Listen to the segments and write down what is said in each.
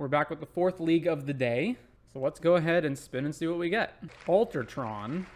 We're back with the fourth league of the day. So let's go ahead and spin and see what we get. Tron.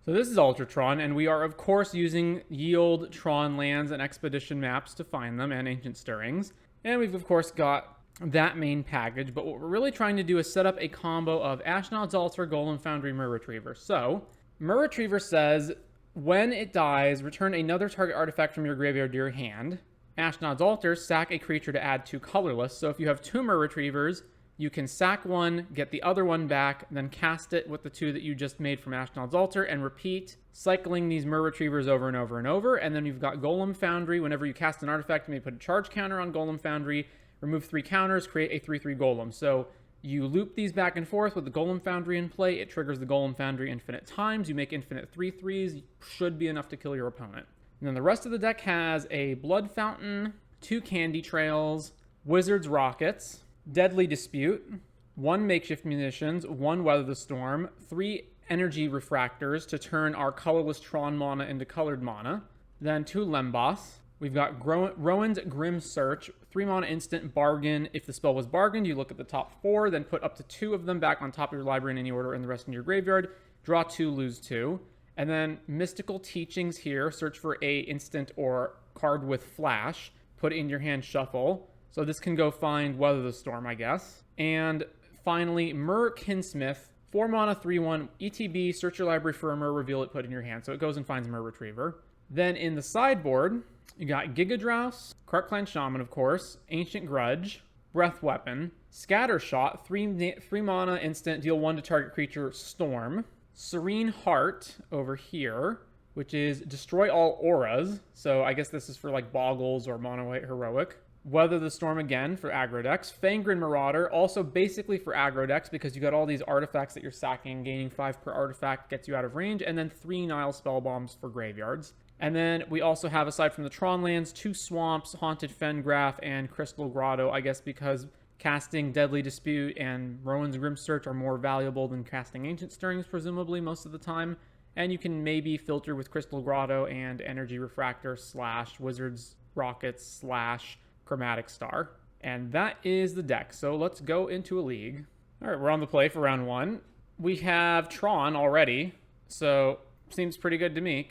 So this is Tron, and we are, of course, using Yield Tron lands and expedition maps to find them, and Ancient Stirrings. And we've, of course, got that main package, but what we're really trying to do is set up a combo of Ashnod's Altar, Golem Foundry, Myr Retriever. So, Myr Retriever says, when it dies, return another target artifact from your graveyard to your hand. Ashnod's Altar, sack a creature to add 2 colorless. So if you have 2 Myr Retrievers, you can sack one, get the other one back, then cast it with the 2 that you just made from Ashnod's Altar, and repeat, cycling these Myr Retrievers over and over and over. And then you've got Golem Foundry. Whenever you cast an artifact, you may put a charge counter on Golem Foundry, remove 3 counters, create a 3/3 Golem. So you loop these back and forth with the Golem Foundry in play. It triggers the Golem Foundry infinite times. You make infinite 3/3s. Should be enough to kill your opponent. And then the rest of the deck has a Blood Fountain, 2 Candy Trails, Wizard's Rockets, Deadly Dispute, 1 Makeshift Munitions, 1 Weather the Storm, 3 Energy Refractors to turn our colorless Tron mana into colored mana, then 2 Lembas. We've got Rowan's Grim Search, 3 mana instant bargain. If the spell was bargained, you look at the top 4, then put up to 2 of them back on top of your library in any order and the rest in your graveyard. Draw 2, lose 2. And then Mystical Teachings here, search for a instant or card with flash, put it in your hand, shuffle. So this can go find Weather the Storm, I guess. And finally, Myr Kinsmith, 4 mana, 3/1, ETB, search your library for a Myr, reveal it, put it in your hand. So it goes and finds Myr Retriever. Then in the sideboard, you got Gigadrouse, Krark-Clan Shaman, of course, Ancient Grudge, Breath Weapon, Scattershot, 3 mana instant, deal 1 to target creature, Storm, Serene Heart over here, which is destroy all auras. So I guess this is for like Boggles or Mono White Heroic. Weather the Storm again for aggro decks. Fangren Marauder, also basically for aggro decks because you got all these artifacts that you're sacking, gaining 5 per artifact, gets you out of range, and then 3 Nile Spellbombs for graveyards. And then we also have, aside from the Tron lands, 2 Swamps, Haunted Fengraf, and Crystal Grotto, I guess because casting Deadly Dispute and Rowan's Grim Search are more valuable than casting Ancient Stirrings, presumably, most of the time. And you can maybe filter with Crystal Grotto and Energy Refractor / Wizard's Rockets / Chromatic Star. And that is the deck. So let's go into a league. All right, we're on the play for round 1. We have Tron already, so seems pretty good to me.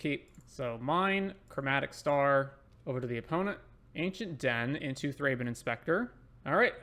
So mine, Chromatic Star, over to the opponent. Ancient Den into Thraben Inspector. All right,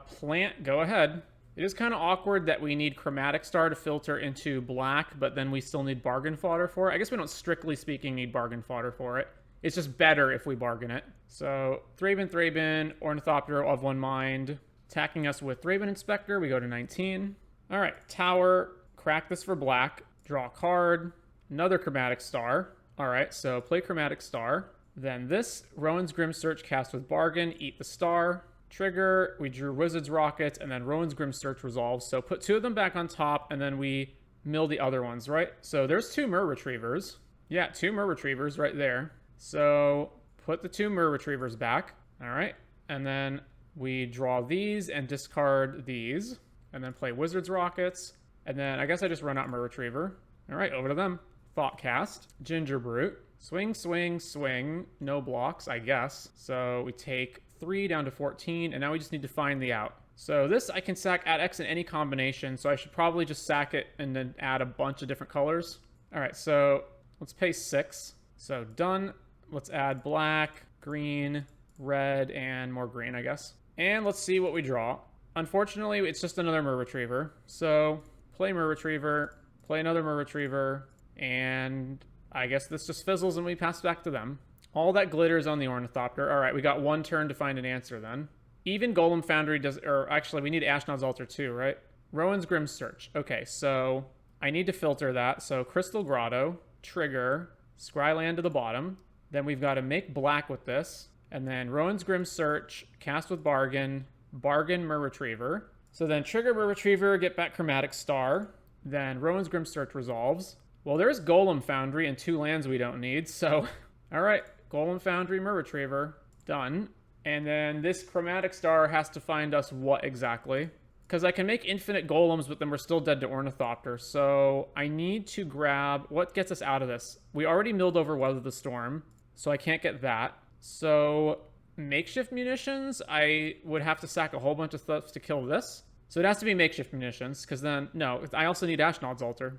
Plant, go ahead. It is kind of awkward that we need Chromatic Star to filter into black, but then we still need Bargain Fodder for it. I guess we don't, strictly speaking, need Bargain Fodder for it. It's just better if we bargain it. So Thraben, Ornithopter of 1 mind, attacking us with Thraben Inspector. We go to 19. All right, Tower, crack this for black, draw a card, another Chromatic Star. All right, so play Chromatic Star. Then this, Rowan's Grim Search cast with Bargain, eat the star. Trigger, we drew Wizard's Rockets, and then Rowan's Grim Search resolves. So put 2 of them back on top, and then we mill the other ones, right? So there's 2 Myr Retrievers. Yeah, 2 Myr Retrievers right there. So put the 2 Myr Retrievers back. All right, and then we draw these and discard these, and then play Wizard's Rockets. And then I guess I just run out Myr Retriever. All right, over to them. Thoughtcast, Ginger Brute, swing, swing, swing, no blocks, I guess. So we take 3 down to 14, and now we just need to find the out. So this I can sack add X in any combination, so I should probably just sack it and then add a bunch of different colors. All right, so let's pay 6. So done. Let's add black, green, red, and more green, I guess. And let's see what we draw. Unfortunately, it's just another Myr Retriever. So play Myr Retriever, play another Myr Retriever, and I guess this just fizzles and we pass back to them. All that glitters on the Ornithopter. All right, we got 1 turn to find an answer then. Even Golem Foundry does, or actually we need Ashnod's Altar too, right? Rowan's Grim Search. Okay, so I need to filter that. So Crystal Grotto, trigger, Scryland to the bottom. Then we've got to make black with this. And then Rowan's Grim Search, cast with Bargain, Bargain Myr Retriever. So then trigger Myr Retriever, get back Chromatic Star. Then Rowan's Grim Search resolves. Well, there's Golem Foundry and 2 lands we don't need, so all right. Golem Foundry, Myr Retriever, done. And then this Chromatic Star has to find us what exactly? Because I can make infinite golems, but then we're still dead to Ornithopter. So I need to grab what gets us out of this. We already milled over Weather the Storm, so I can't get that. So makeshift munitions, I would have to sack a whole bunch of stuff to kill this. So it has to be makeshift munitions, because then, no, I also need Ashnod's Altar.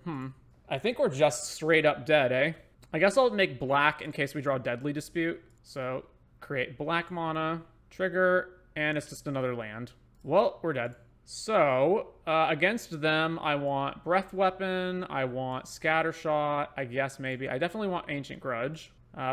I think we're just straight up dead, eh? I guess I'll make black in case we draw Deadly Dispute. So create black mana, trigger, and it's just another land. Well, we're dead. So, against them, I want Breath Weapon, I want Scattershot, I guess maybe. I definitely want Ancient Grudge.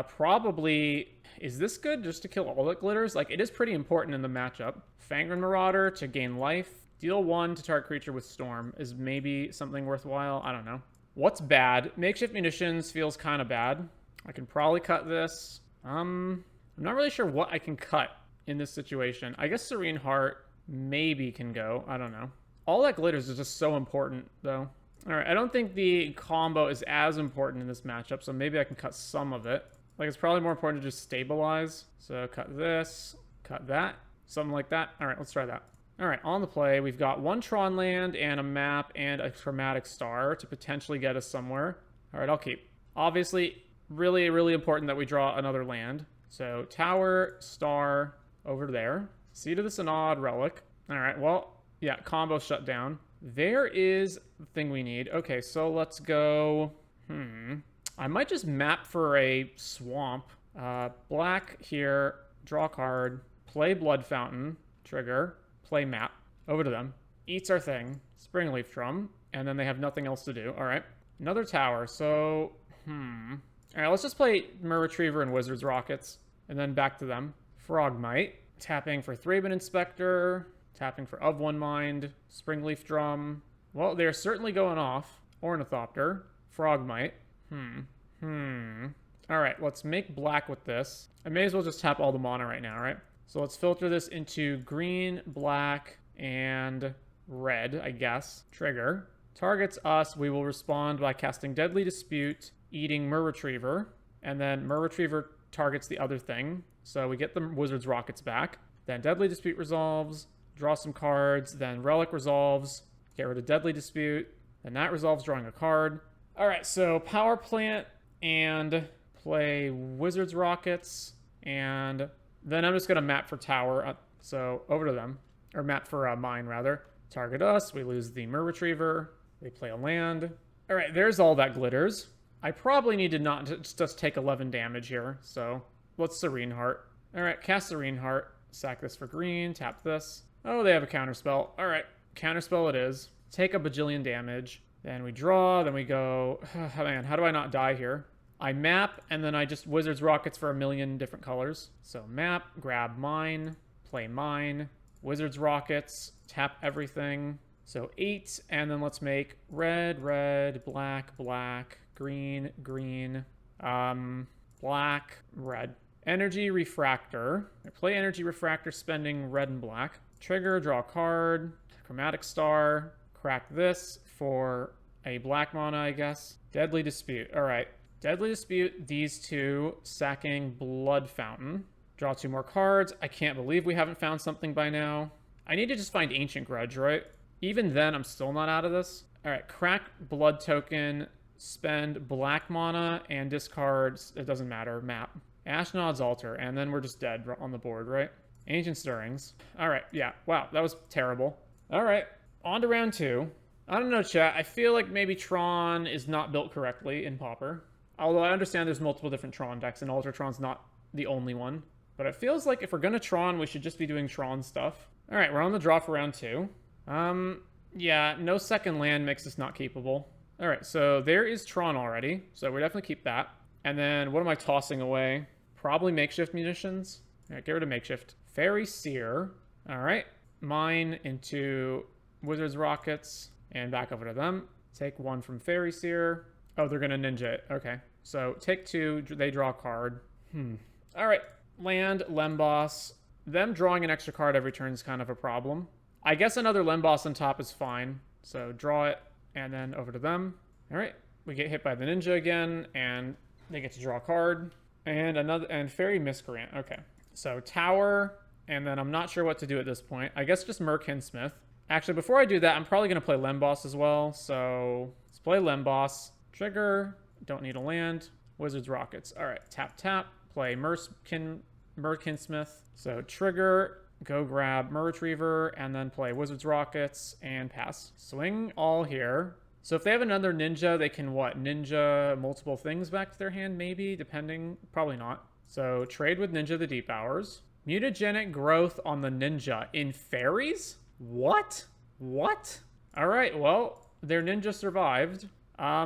Probably, is this good just to kill all that glitters? Like, it is pretty important in the matchup. Fangren Marauder to gain life. Deal 1 to target creature with Storm is maybe something worthwhile. I don't know. What's bad? Makeshift Munitions feels kind of bad. I can probably cut this. I'm not really sure what I can cut in this situation. I guess Serene Heart maybe can go. I don't know. All that glitters is just so important, though. All right, I don't think the combo is as important in this matchup, so maybe I can cut some of it. Like, it's probably more important to just stabilize. So cut this, cut that, something like that. All right, let's try that. All right, on the play, we've got 1 Tron land and a map and a chromatic star to potentially get us somewhere. All right, I'll keep. Obviously, really, really important that we draw another land. So tower, star, over there. Seed of the Synod, relic. All right, well, yeah, combo shut down. There is the thing we need. Okay, so let's go... I might just map for a swamp. Black here, draw card, play Blood Fountain, trigger, play map, over to them. Eats our thing, Springleaf Drum, and then they have nothing else to do. All right, another tower, so... All right, let's just play Mer Retriever and Wizard's Rockets, and then back to them. Frogmite, tapping for Thraben Inspector, tapping for Of One Mind, Springleaf Drum. Well, they're certainly going off. Ornithopter, Frogmite. All right, let's make black with this. I may as well just tap all the mana right now, right? So let's filter this into green, black, and red, I guess. Trigger. Targets us. We will respond by casting Deadly Dispute, eating Mer Retriever, and then Mer Retriever targets the other thing. So we get the Wizard's Rockets back. Then Deadly Dispute resolves, draw some cards, then Relic resolves, get rid of Deadly Dispute, then that resolves drawing a card. All right, so Power Plant and play Wizard's Rockets, and then I'm just going to map for Tower, so over to them, or map for Mine, rather. Target us, we lose the Mer Retriever, they play a land. All right, there's all that glitters. I probably need to not just take 11 damage here, so let's Serene Heart. All right, cast Serene Heart, sack this for green, tap this. Oh, they have a counterspell. All right, counterspell it is. Take a bajillion damage. Then we draw, then we go, oh, man, how do I not die here? I map, and then I just Wizard's Rockets for a million different colors. So map, grab Mine, play Mine, Wizard's Rockets, tap everything. So 8, and then let's make red, red, black, black, green, green, black, red. Energy Refractor. I play Energy Refractor spending red and black. Trigger, draw a card, Chromatic Star, crack this for a black mana, I guess. Deadly Dispute. All right. Deadly Dispute, these two, sacking Blood Fountain. Draw 2 more cards. I can't believe we haven't found something by now. I need to just find Ancient Grudge, right? Even then, I'm still not out of this. All right, crack Blood Token, spend black mana, and discard, it doesn't matter, map. Ashnod's Altar, and then we're just dead on the board, right? Ancient Stirrings. All right, yeah, wow, that was terrible. All right, on to round 2. I don't know, chat. I feel like maybe Tron is not built correctly in Pauper. Although I understand there's multiple different Tron decks, and Ultratron's not the only one. But it feels like if we're going to Tron, we should just be doing Tron stuff. All right, we're on the draw for round 2. Yeah, no second land makes us not capable. All right, so there is Tron already, so we definitely keep that. And then what am I tossing away? Probably makeshift munitions. All right, get rid of makeshift. Fairy Seer. All right, Mine into Wizard's Rockets and back over to them. Take 1 from Fairy Seer. Oh, they're going to ninja it. Okay, so take 2. They draw a card. All right, land, Lemboss. Them drawing an extra card every turn is kind of a problem. I guess another Lemboss on top is fine. So draw it, and then over to them. All right, we get hit by the ninja again, and they get to draw a card. And Fairy Miscreant. Okay, so Tower, and then I'm not sure what to do at this point. I guess just Merkinsmith. Actually, before I do that, I'm probably going to play Lemboss as well. So let's play Lemboss. Trigger, don't need a land. Wizard's Rockets. All right, tap, tap. Play Merkinsmith. So trigger, go grab Merretriever, and then play Wizard's Rockets and pass. Swing all here. So if they have another ninja, they can what? Ninja multiple things back to their hand, maybe, depending. Probably not. So trade with Ninja the Deep Hours. Mutagenic growth on the ninja in Faeries? What? What? All right, well, their ninja survived. All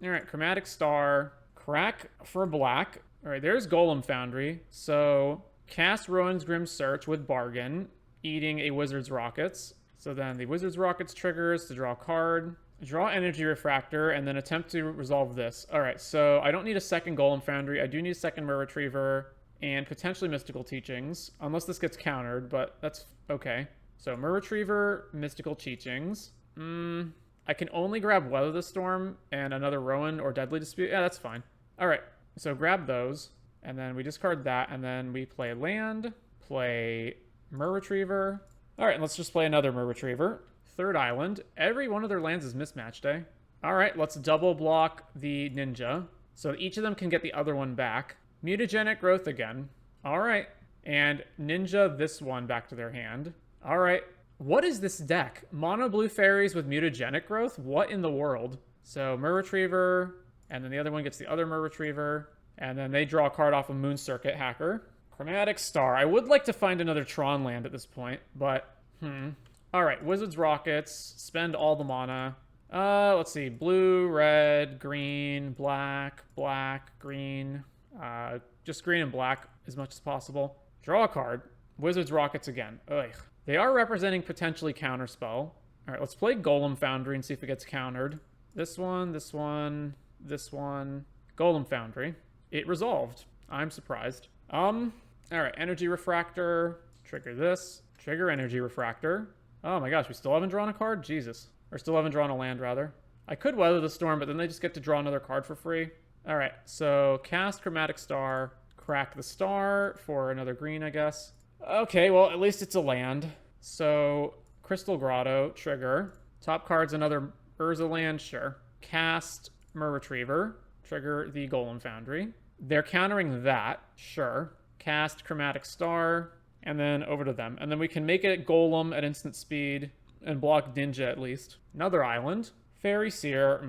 right, Chromatic Star, crack for black. All right, there's Golem Foundry. So cast Rowan's Grim Search with Bargain, eating a Wizard's Rockets. So then the Wizard's Rockets triggers to draw a card, draw Energy Refractor, and then attempt to resolve this. All right, so I don't need a second Golem Foundry. I do need a second Merretriever and potentially Mystical Teachings, unless this gets countered, but that's okay. So Merretriever, Mystical Teachings. I can only grab Weather the Storm and another Rowan or Deadly Dispute. Yeah, that's fine. All right, so grab those, and then we discard that, and then we play land, play Merretriever. All right, let's just play another Merretriever. Third island. Every one of their lands is mismatched, eh? All right, let's double block the ninja, so each of them can get the other one back. Mutagenic growth again. All right, and ninja this one back to their hand. All right. What is this deck? Mono blue fairies with mutagenic growth? What in the world? So Merretriever, and then the other one gets the other Merretriever, and then they draw a card off of Moon Circuit Hacker. Chromatic Star. I would like to find another Tron land at this point, but all right, Wizard's Rockets. Spend all the mana. Let's see. Blue, red, green, black, black, green. Just green and black as much as possible. Draw a card. Wizard's Rockets again. Ugh. They are representing potentially Counterspell. All right, let's play Golem Foundry and see if it gets countered. This one, this one, this one. Golem Foundry. It resolved. I'm surprised. All right, Energy Refractor. Trigger this. Trigger Energy Refractor. Oh my gosh, we still haven't drawn a card? Jesus. Or still haven't drawn a land, rather. I could Weather the Storm, but then they just get to draw another card for free. All right, so cast Chromatic Star. Crack the Star for another green, I guess. Okay, well, at least it's a land. So, Crystal Grotto, trigger. Top card's another Urza land, sure. Cast Merretriever, trigger the Golem Foundry. They're countering that, sure. Cast Chromatic Star, and then over to them. And then we can make it Golem at instant speed and block Ninja at least. Another island. Fairy Seer,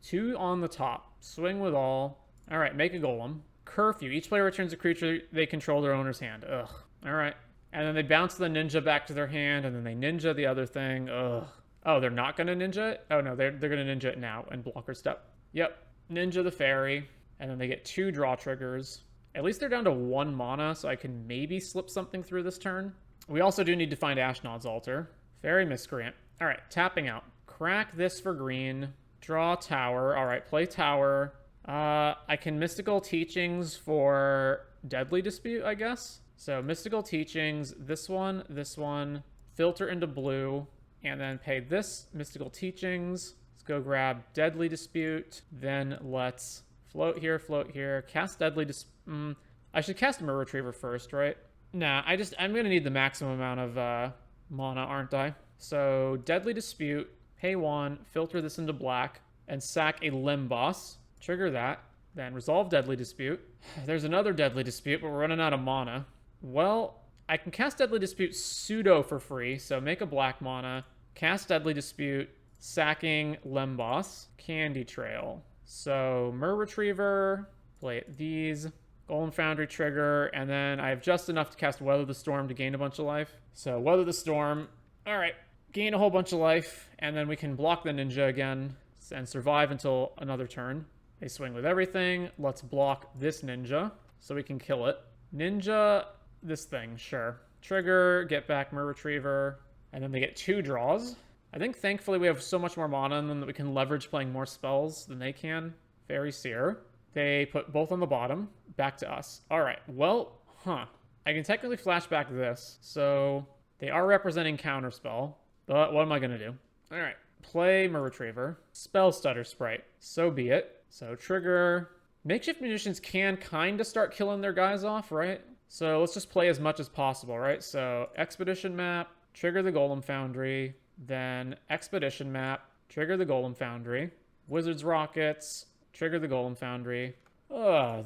2 on the top. Swing with all. All right, make a Golem. Curfew. Each player returns a creature they control their owner's hand. Ugh. All right. And then they bounce the ninja back to their hand, and then they ninja the other thing. Ugh. Oh, they're not going to ninja it? Oh, no, they're going to ninja it now and blocker step. Yep. Ninja the fairy. And then they get 2 draw triggers. At least they're down to 1 mana, so I can maybe slip something through this turn. We also do need to find Ashnod's Altar. Fairy Miscreant. All right, tapping out. Crack this for green. Draw tower. All right, play tower. I can Mystical Teachings for Deadly Dispute, I guess. So Mystical Teachings, this one, filter into blue, and then pay this Mystical Teachings. Let's go grab Deadly Dispute. Then let's float here, cast Deadly Dispute. I should cast Merretriever first, right? Nah, I'm gonna need the maximum amount of mana, aren't I? So Deadly Dispute, pay 1, filter this into black, and sack a Limboss. Trigger that, then resolve Deadly Dispute. There's another Deadly Dispute, but we're running out of mana. Well, I can cast Deadly Dispute pseudo for free, so make a black mana, cast Deadly Dispute, sacking Limboss, Candy Trail. So Merretriever, play these, Golem Foundry trigger, and then I have just enough to cast Weather the Storm to gain a bunch of life. So Weather the Storm, all right, gain a whole bunch of life, and then we can block the ninja again and survive until another turn. They swing with everything. Let's block this ninja so we can kill it. Ninja, this thing, sure. Trigger, get back Merretriever, and then they get 2 draws. I think thankfully we have so much more mana in them that we can leverage playing more spells than they can. Fairy Seer. They put both on the bottom. Back to us. All right, well, I can technically flashback this. So they are representing Counterspell, but what am I going to do? All right, play Merretriever. Spell Stutter Sprite. So be it. So trigger. Makeshift Munitions can kind of start killing their guys off, right? So let's just play as much as possible, right? So Expedition Map, trigger the Golem Foundry, then Expedition Map, trigger the Golem Foundry, Wizard's Rockets, trigger the Golem Foundry.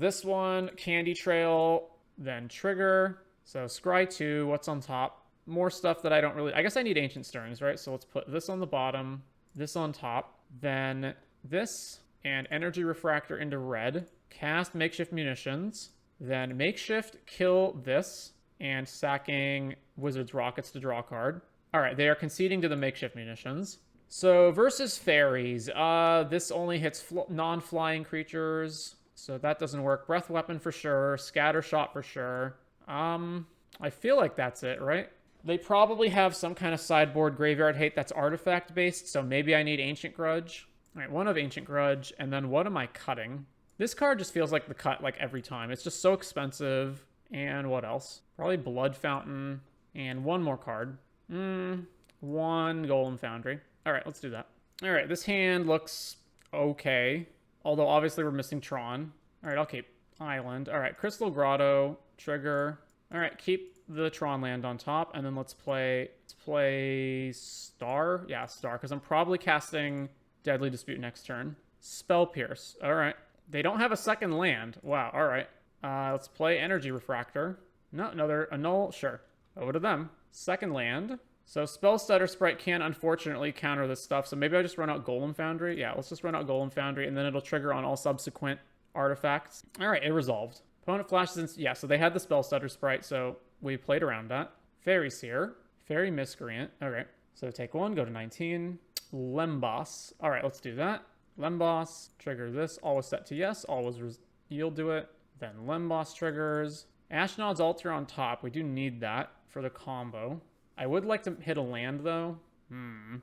This one, Candy Trail, then trigger. So scry 2, what's on top? More stuff that I don't really... I guess I need Ancient Stirrings, right? So let's put this on the bottom, this on top, then this, and Energy Refractor into red. Cast Makeshift Munitions, then Makeshift, kill this, and sacking Wizard's Rockets to draw a card. All right, they are conceding to the Makeshift Munitions. So versus Faeries, this only hits non-flying creatures, so that doesn't work. Breath Weapon for sure, Scatter Shot for sure. I feel like that's it, right? They probably have some kind of sideboard graveyard hate that's artifact based, so maybe I need Ancient Grudge. All right, one of Ancient Grudge, and then what am I cutting? This card just feels like the cut like every time. It's just so expensive. And what else? Probably Blood Fountain, and one more card. One Golem Foundry. All right, let's do that. All right, this hand looks okay, although obviously we're missing Tron. All right, I'll keep Island. All right, Crystal Grotto, trigger. All right, keep the Tron land on top, and then let's play Star. Yeah, Star, because I'm probably casting Deadly Dispute next turn. Spell Pierce. All right. They don't have a second land. Wow, all right. Let's play Energy Refractor. No, another annul. Sure. Over to them. Second land. So Spell Stutter Sprite can unfortunately counter this stuff, so maybe I just run out Golem Foundry. Yeah, let's just run out Golem Foundry, and then it'll trigger on all subsequent artifacts. All right, it resolved. Opponent flashes in... Yeah, so they had the Spell Stutter Sprite, so we played around that. Faeries here. Fairy Miscreant. Okay, so take one, go to 19. Lemboss. All right, let's do that. Lemboss, trigger this. Always set to yes. Always yield to it. Then Lemboss triggers. Ashnod's Altar on top. We do need that for the combo. I would like to hit a land, though. All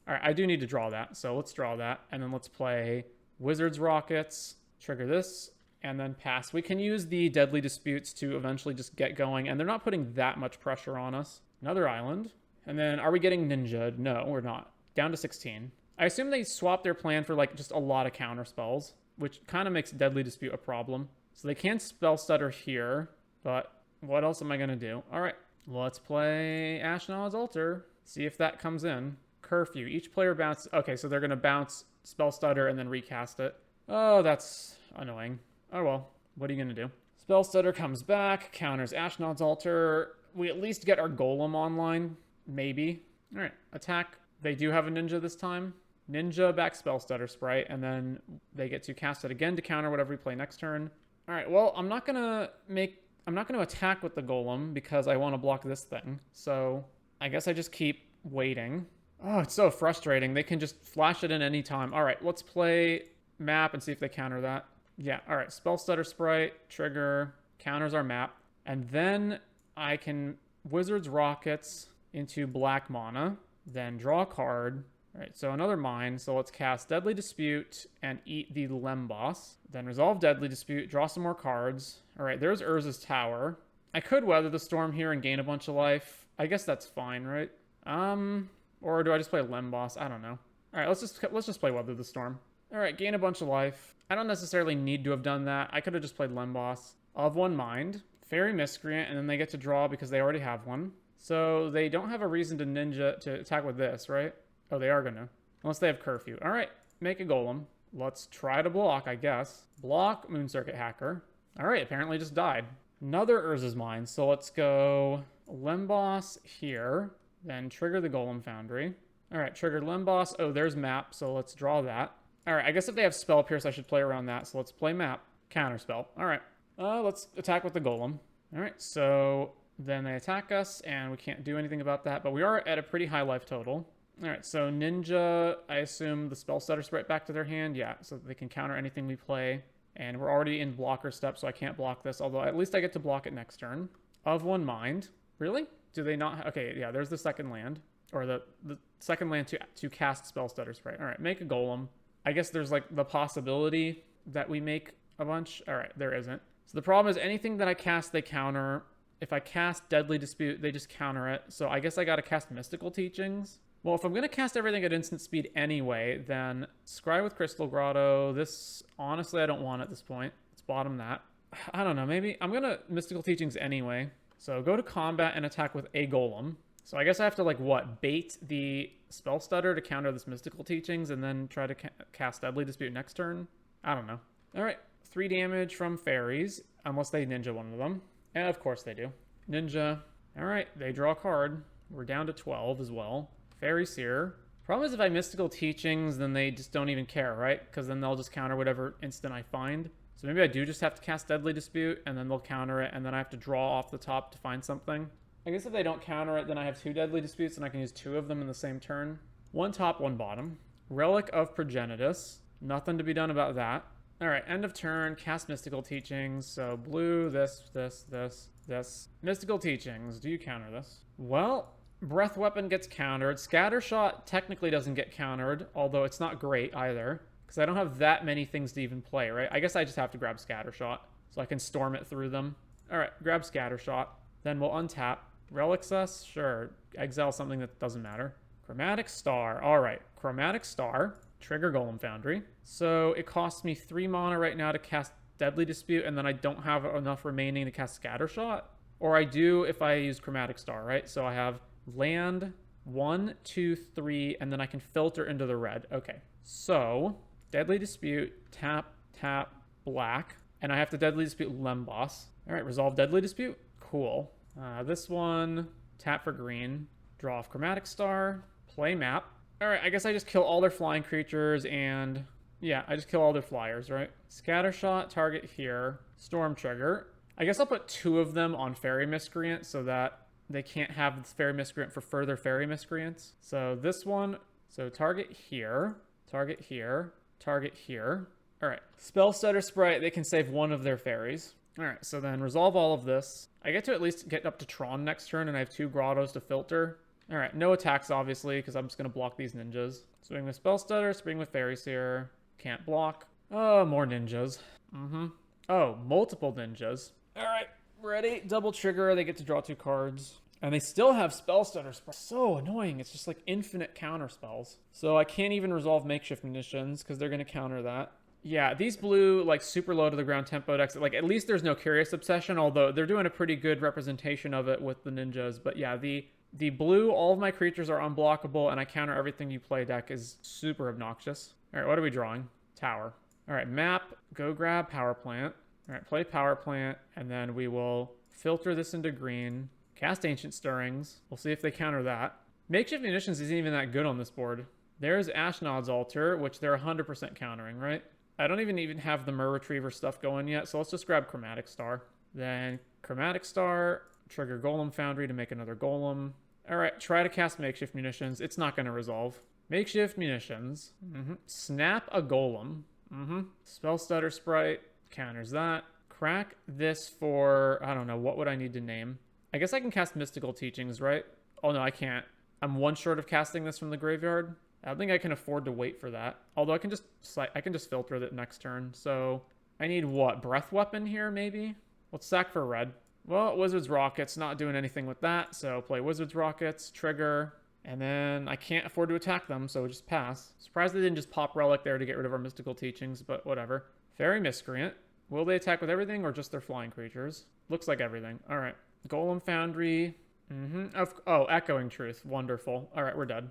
right, I do need to draw that, so let's draw that. And then let's play Wizard's Rockets. Trigger this. And then pass. We can use the Deadly Disputes to eventually just get going, and they're not putting that much pressure on us. Another island. And then, are we getting Ninja? No, we're not. Down to 16. I assume they swapped their plan for, like, just a lot of counter spells, which kind of makes Deadly Dispute a problem. So they can Spell Stutter here, but what else am I going to do? All right, let's play Ashnod's Altar. See if that comes in. Curfew. Each player bounces... Okay, so they're going to bounce Spell Stutter and then recast it. Oh, that's annoying. Oh, well. What are you going to do? Spell Stutter comes back, counters Ashnod's Altar. We at least get our Golem online. Maybe. All right, attack. They do have a Ninja this time. Ninja back Spell Stutter Sprite, and then they get to cast it again to counter whatever we play next turn. All right, well, I'm not going to attack with the Golem because I want to block this thing. So I guess I just keep waiting. Oh, it's so frustrating. They can just flash it in any time. All right, let's play map and see if they counter that. Yeah, all right. Spell Stutter Sprite, trigger, counters our map. And then I can Wizard's Rockets into black mana, then draw a card. All right, so another mine. So let's cast Deadly Dispute and eat the Lemboss. Then resolve Deadly Dispute, draw some more cards. All right, there's Urza's Tower. I could Weather the Storm here and gain a bunch of life. I guess that's fine, right? Or do I just play Lemboss? I don't know. All right, let's just play Weather the Storm. All right, gain a bunch of life. I don't necessarily need to have done that. I could have just played Lemboss. Of one mind. Fairy Miscreant, and then they get to draw because they already have one. So they don't have a reason to Ninja to attack with this, right? Oh, they are gonna. Unless they have Curfew. All right, make a Golem. Let's try to block, I guess. Block Moon Circuit Hacker. All right, apparently just died. Another Urza's Mine. So let's go Lemboss here. Then trigger the Golem Foundry. All right, trigger Lemboss. Oh, there's map, so let's draw that. All right, I guess if they have Spell Pierce, I should play around that. So let's play map. Counterspell. All right. Let's attack with the Golem. All right, so then they attack us, and we can't do anything about that, but we are at a pretty high life total. All right, so Ninja, I assume the Spell Stutter Sprite back to their hand. Yeah, so they can counter anything we play. And we're already in blocker step, so I can't block this, although at least I get to block it next turn. Of one mind. Really? Do they not? Okay, yeah, there's the second land. Or the second land to cast Spell Stutter Sprite. All right, make a Golem. I guess there's like the possibility that we make a bunch. All right, there isn't. So the problem is anything that I cast, they counter. If I cast Deadly Dispute, they just counter it. So I guess I got to cast Mystical Teachings. Well, if I'm going to cast everything at instant speed anyway, then Scry with Crystal Grotto. This, honestly, I don't want at this point. Let's bottom that. I don't know. Maybe I'm going to Mystical Teachings anyway. So go to combat and attack with a Golem. So I guess I have to, like, what? Bait the Spell Stutter to counter this Mystical Teachings and then try to cast Deadly Dispute next turn? I don't know. All right. 3 damage from Faeries. unless they ninja one of them. And of course they do. Ninja. All right, they draw a card. We're down to 12 as well. Faeries here. Problem is if I mystical teachings, then they just don't even care, right? Because then they'll just counter whatever instant I find. So maybe I do just have to cast Deadly Dispute, and then they'll counter it, and then I have to draw off the top to find something. I guess if they don't counter it, then I have 2 Deadly Disputes, and I can use 2 of them in the same turn. 1 top, 1 bottom. Relic of Progenitus. Nothing to be done about that. All right, end of turn, cast Mystical Teachings. So blue, this. Mystical Teachings, do you counter this? Well, Breath Weapon gets countered. Scattershot technically doesn't get countered, although it's not great either, because I don't have that many things to even play, right? I guess I just have to grab Scattershot, so I can storm it through them. All right, grab Scattershot. Then we'll untap. Relics us? Sure. Exile something that doesn't matter. Chromatic Star. All right, Chromatic Star. Trigger Golem Foundry. So it costs me 3 mana right now to cast Deadly Dispute, and then I don't have enough remaining to cast Scattershot. Or I do if I use Chromatic Star, right? So I have land 1, 2, 3, and then I can filter into the red. Okay, so Deadly Dispute, tap, black, and I have to Deadly Dispute Lembas. All right, resolve Deadly Dispute. Cool. This one, tap for green, draw off Chromatic Star, play map. All right, I guess I just kill all their flying creatures and, yeah, I just kill all their flyers, right? Scattershot, target here, Storm Trigger. I guess I'll put 2 of them on Fairy Miscreant so that they can't have this Fairy Miscreant for further Fairy Miscreants. So this one, so target here, target here, target here. All right, Spell Stutter Sprite, they can save 1 of their fairies. All right, so then resolve all of this. I get to at least get up to Tron next turn, and I have 2 grottos to filter. All right, no attacks, obviously, because I'm just going to block these ninjas. Swing with Spell Stutter, swing with Faeries here. Can't block. Oh, more ninjas. Oh, multiple ninjas. All right, ready? Double trigger. They get to draw 2 cards. And they still have Spell Stutter. So annoying. It's just like infinite counter spells. So I can't even resolve Makeshift Munitions because they're going to counter that. Yeah, these blue, like, super low to the ground tempo decks, like, at least there's no Curious Obsession, although they're doing a pretty good representation of it with the ninjas. But yeah, the blue, all of my creatures are unblockable, and I counter everything you play deck is super obnoxious. All right, what are we drawing? Tower. All right, map, go grab Power Plant. All right, play Power Plant, and then we will filter this into green, cast Ancient Stirrings. We'll see if they counter that. Makeshift Munitions isn't even that good on this board. There's Ashnod's Altar, which they're 100% countering, right? I don't even have the Mer Retriever stuff going yet, so let's just grab Chromatic Star. Then Chromatic Star, trigger Golem Foundry to make another Golem. All right, try to cast Makeshift Munitions. It's not going to resolve. Makeshift Munitions. Snap a Golem. Spell Stutter Sprite counters that. Crack this for, I don't know, what would I need to name? I guess I can cast Mystical Teachings, right? Oh, no, I can't. I'm 1 short of casting this from the graveyard. I don't think I can afford to wait for that. Although I can just filter it next turn. So I need what? Breath Weapon here, maybe? Let's sack for red. Well, Wizard's Rockets, not doing anything with that. So play Wizard's Rockets, trigger, and then I can't afford to attack them, so just pass. Surprised they didn't just pop Relic there to get rid of our Mystical Teachings, but whatever. Fairy Miscreant. Will they attack with everything or just their flying creatures? Looks like everything. All right. Golem Foundry. Oh, Echoing Truth. Wonderful. All right, we're dead.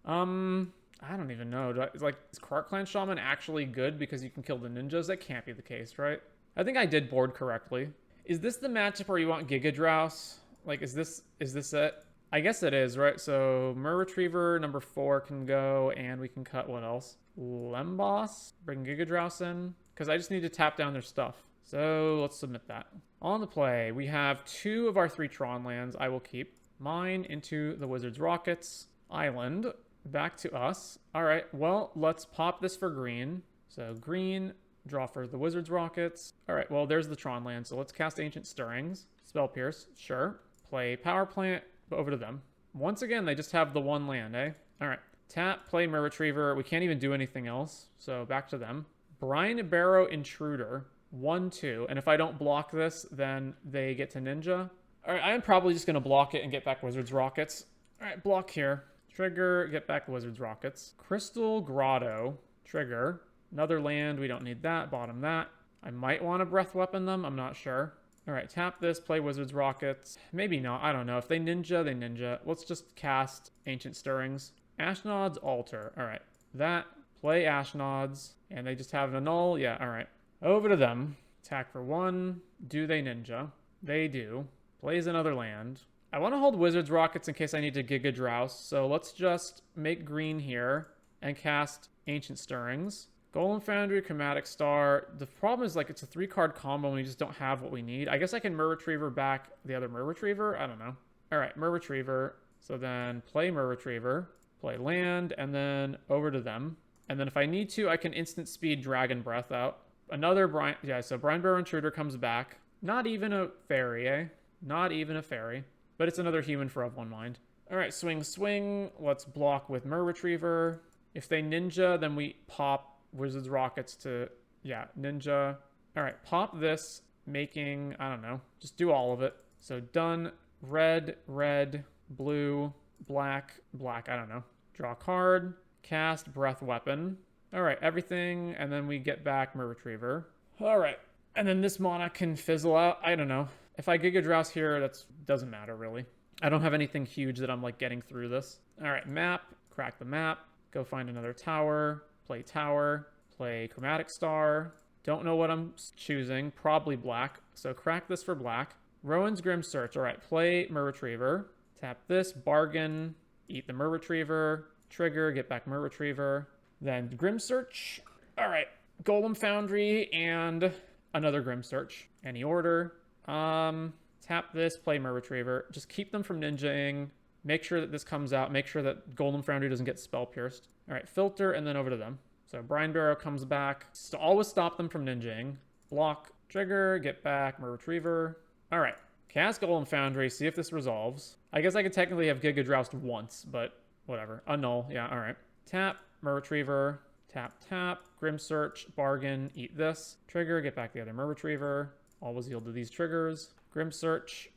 I don't even know. Is Clark Clan Shaman actually good because you can kill the ninjas? That can't be the case, right? I think I did board correctly. Is this the matchup where you want Giga Drouse? Like, is this it? I guess it is, right? So Mer Retriever number 4 can go, and we can cut what else? Lembas? Bring Giga Drouse in? Because I just need to tap down their stuff. So let's submit that. On the play, we have 2 of our 3 Tron lands I will keep. Mine into the Wizard's Rockets. Island. Back to us. All right, well, let's pop this for green. So green, draw for the Wizard's Rockets. All right, well, there's the Tron land, so let's cast Ancient Stirrings. Spell Pierce, sure. Play Power Plant, but over to them. Once again, they just have the 1 land, eh? All right, tap, play Mer Retriever. We can't even do anything else, so back to them. Brine Barrow Intruder, 1/2, and if I don't block this, then they get to Ninja. All right, I'm probably just going to block it and get back Wizard's Rockets. All right, block here. Trigger, get back Wizard's Rockets. Crystal Grotto, trigger. Another land, we don't need that, bottom that. I might want to Breath Weapon them, I'm not sure. All right, tap this, play Wizard's Rockets. Maybe not, I don't know. If they ninja, they ninja. Let's just cast Ancient Stirrings. Ashnod's Altar, all right. That, play Ashnod's, and they just have an annul, yeah, all right. Over to them. Attack for 1. Do they ninja? They do. Plays another land. I want to hold Wizard's Rockets in case I need to Giga Drouse, so let's just make green here and cast Ancient Stirrings. Golem Foundry, Chromatic Star. The problem is, like, it's a 3-card combo and we just don't have what we need. I guess I can Mer Retriever back the other Mer Retriever. I don't know. All right, Mer Retriever. So then play Mer Retriever, play land, and then over to them. And then if I need to, I can instant speed Dragon Breath out. Another Brine... Yeah, so Brinebearer Intruder comes back. Not even a fairy, eh? Not even a fairy. But it's another human for of one mind. All right, swing, swing. Let's block with Mer Retriever. If they ninja, then we pop Wizard's Rockets to, yeah, ninja. All right, pop this, making, I don't know, just do all of it. So done, red, red, blue, black, black, I don't know. Draw a card, cast Breath Weapon. All right, everything, and then we get back Mer Retriever. All right, and then this mana can fizzle out. I don't know. If I Giga Drouse here, that doesn't matter, really. I don't have anything huge that I'm, like, getting through this. All right, map, crack the map, go find another tower. Play tower, play Chromatic Star. Don't know what I'm choosing. Probably black. So crack this for black. Rowan's Grim Search. All right, play Mer Retriever. Tap this, bargain, eat the Mer Retriever. Trigger, get back Mer Retriever. Then Grim Search. All right, Golem Foundry and another Grim Search. Any order. Tap this, play Mer Retriever. Just keep them from ninjaing. Make sure that this comes out. Make sure that Golem Foundry doesn't get spell pierced. All right, filter, and then over to them. So Brinebearer comes back. So always stop them from ninjaing. Block, trigger, get back, Mer Retriever. All right, cast Golem Foundry, see if this resolves. I guess I could technically have Giga Droused once, but whatever. Annul, yeah, all right. Tap, Mer Retriever, tap, tap, Grim Search, bargain, eat this. Trigger, get back the other Mer Retriever. Always yield to these triggers. Grim Search,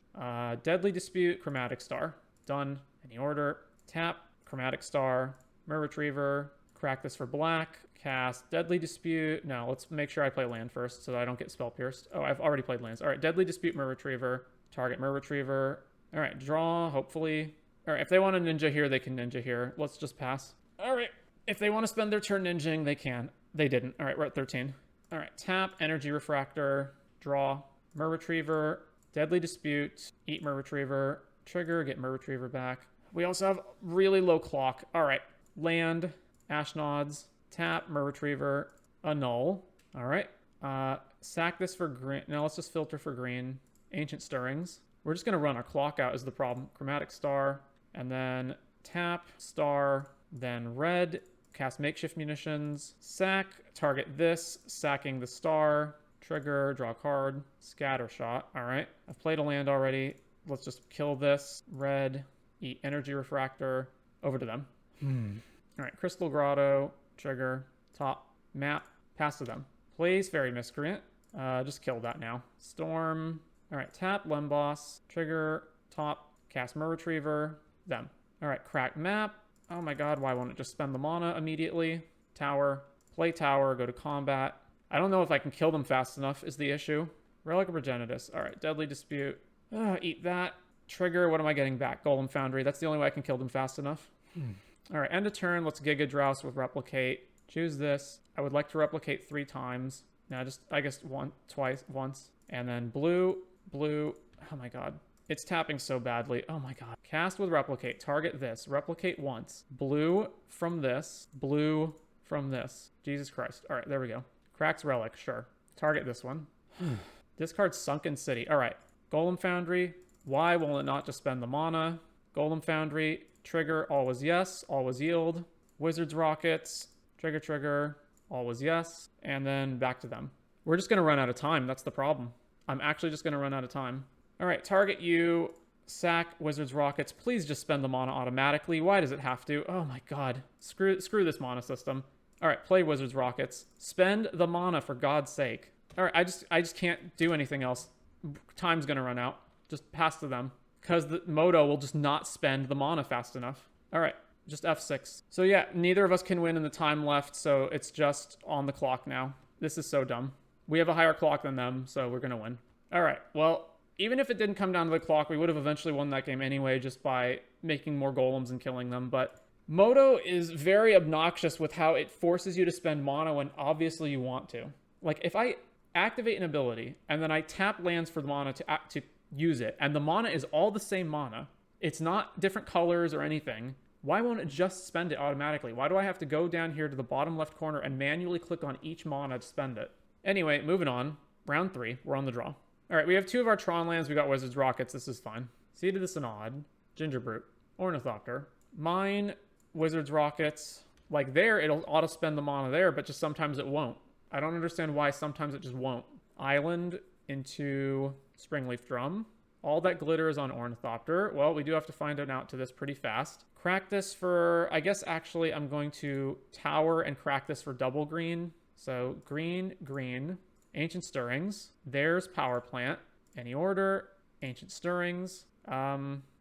Deadly Dispute, Chromatic Star. Done. Any order. Tap, Chromatic Star, Mer Retriever, crack this for black, cast Deadly Dispute. No, let's make sure I play land first so that I don't get spell pierced. Oh, I've already played lands. All right, Deadly Dispute, Mer Retriever, target Mer Retriever. All right, draw, hopefully. All right, if they want to ninja here, they can ninja here. Let's just pass. All right, if they want to spend their turn ninjing, they can. They didn't. All right, we're at 13. All right, tap, Energy Refractor, draw, Mer Retriever, Deadly Dispute, eat Mer Retriever, trigger, get Mer Retriever back. We also have really low clock. All right, land, Ashnods, tap, Mer Retriever, annul. All right, sack this for green. Now let's just filter for green. Ancient Stirrings. We're just going to run our clock out is the problem. Chromatic Star, and then tap, star, then red, cast Makeshift Munitions, sack, target this, sacking the star, trigger, draw a card, scatter shot. All right, I've played a land already. Let's just kill this, red, eat Energy Refractor, over to them. All right, Crystal Grotto, trigger, top, map, pass to them. Plays Fairy Miscreant, just kill that now. Storm, all right, tap, Lemboss, trigger, top, cast Mer Retriever, them. All right, crack map. Oh my god, why won't it just spend the mana immediately? Tower, play tower, go to combat. I don't know if I can kill them fast enough is the issue. Relic of Progenitus, all right, Deadly Dispute. Eat that. Trigger, what am I getting back? Golem Foundry. That's the only way I can kill them fast enough. All right, end of turn. Let's Giga Drouse with Replicate. Choose this. I would like to replicate 3 times. Now, just, I guess, once. And then blue, blue. Oh my god. It's tapping so badly. Oh my god. Cast with Replicate. Target this. Replicate once. Blue from this. Blue from this. Jesus Christ. All right, there we go. Cracks Relic, sure. Target this one. Discard Sunken City. All right. Golem Foundry. Why will it not just spend the mana? Golem Foundry. Trigger. Always yes. Always yield. Wizard's Rockets. Trigger, trigger. Always yes. And then back to them. We're just going to run out of time. That's the problem. I'm actually just going to run out of time. All right. Target you. Sack Wizard's Rockets. Please just spend the mana automatically. Why does it have to? Oh my god. Screw this mana system. All right. Play Wizard's Rockets. Spend the mana for God's sake. All right. I just can't do anything else. Time's going to run out. Just pass to them. Because the Moto will just not spend the mana fast enough. All right. Just F6. So yeah, neither of us can win in the time left, so it's just on the clock now. This is so dumb. We have a higher clock than them, so we're going to win. All right. Well, even if it didn't come down to the clock, we would have eventually won that game anyway just by making more golems and killing them. But Moto is very obnoxious with how it forces you to spend mana when obviously you want to. Like, if I activate an ability, and then I tap lands for the mana to use it, and the mana is all the same mana. It's not different colors or anything. Why won't it just spend it automatically? Why do I have to go down here to the bottom left corner and manually click on each mana to spend it? Anyway, moving on. Round 3. We're on the draw. All right, we have 2 of our Tron lands. We got Wizard's Rockets. This is fine. Seed of the Synod, Gingerbrute, Ornithopter. Mine, Wizard's Rockets. Like there, it'll auto-spend the mana there, but just sometimes it won't. I don't understand why sometimes it just won't. Island into Springleaf Drum. All that glitter is on Ornithopter. Well, we do have to find out to this pretty fast. Crack this for, I guess actually I'm going to tower and crack this for double green. So green, green, Ancient Stirrings. There's Power Plant. Any order, Ancient Stirrings.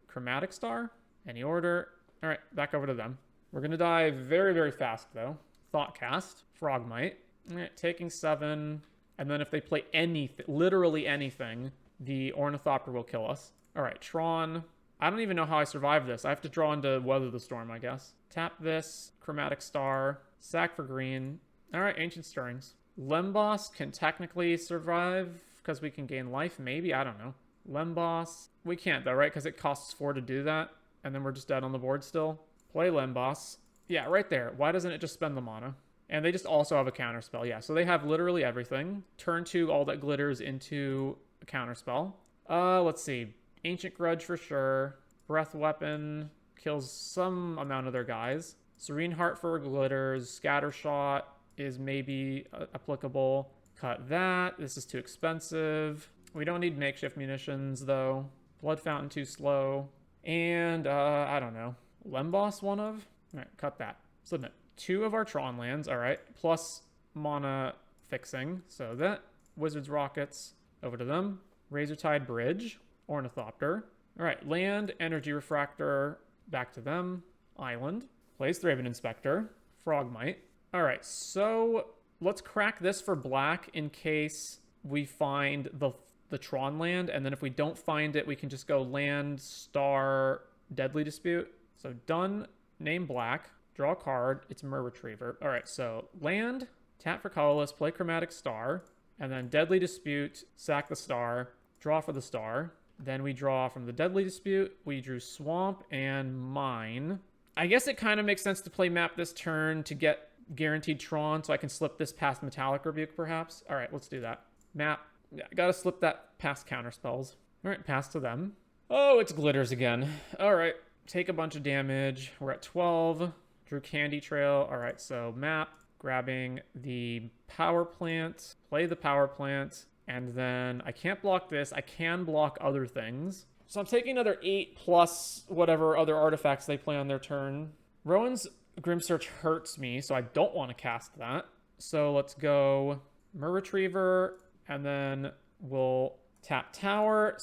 Chromatic Star. Any order. All right, back over to them. We're going to die very, very fast though. Thoughtcast, Frogmite. All right, taking 7. And then if they play anything, literally anything, the Ornithopter will kill us. All right, Tron. I don't even know how I survive this. I have to draw into Weather the Storm, I guess. Tap this, Chromatic Star, sack for green. All right, Ancient Stirrings. Lemboss can technically survive because we can gain life, maybe? I don't know. Lemboss. We can't though, right? Because it costs 4 to do that. And then we're just dead on the board still. Play Lemboss. Yeah, right there. Why doesn't it just spend the mana? And they just also have a counterspell. Yeah, so they have literally everything. Turn 2, all that glitters into a counterspell. Let's see. Ancient Grudge for sure. Breath Weapon kills some amount of their guys. Serene Heart for glitters. Scattershot is maybe applicable. Cut that. This is too expensive. We don't need makeshift munitions though. Blood Fountain too slow. And I don't know. Lemboss one of? All right, cut that. Submit. 2 of our Tron lands. All right, plus mana fixing. So that Wizard's Rockets over to them. Razortide Bridge. Ornithopter. All right, land, Energy Refractor, back to them. Island. Plays Thraben Inspector. Frogmite. All right, so let's crack this for black in case we find the Tron land, and then if we don't find it, we can just go land, star, Deadly Dispute. So done, name black, draw a card, it's Mer Retriever. All right, so land, tap for colorless, play Chromatic Star, and then Deadly Dispute, sack the star, draw for the star. Then we draw from the Deadly Dispute. We drew Swamp and Mine. I guess it kind of makes sense to play Map this turn to get guaranteed Tron, so I can slip this past Metallic Rebuke, perhaps. All right, let's do that. Map. Yeah, I gotta slip that past counter spells. All right, pass to them. Oh, it's glitters again. All right, take a bunch of damage. We're at 12. Drew Candy Trail. All right, so map. Grabbing the Power Plant. Play the Power Plant. And then I can't block this. I can block other things. So I'm taking another 8 plus whatever other artifacts they play on their turn. Rowan's Grim Search hurts me, so I don't want to cast that. So let's go Mer Retriever, and then we'll tap Tower,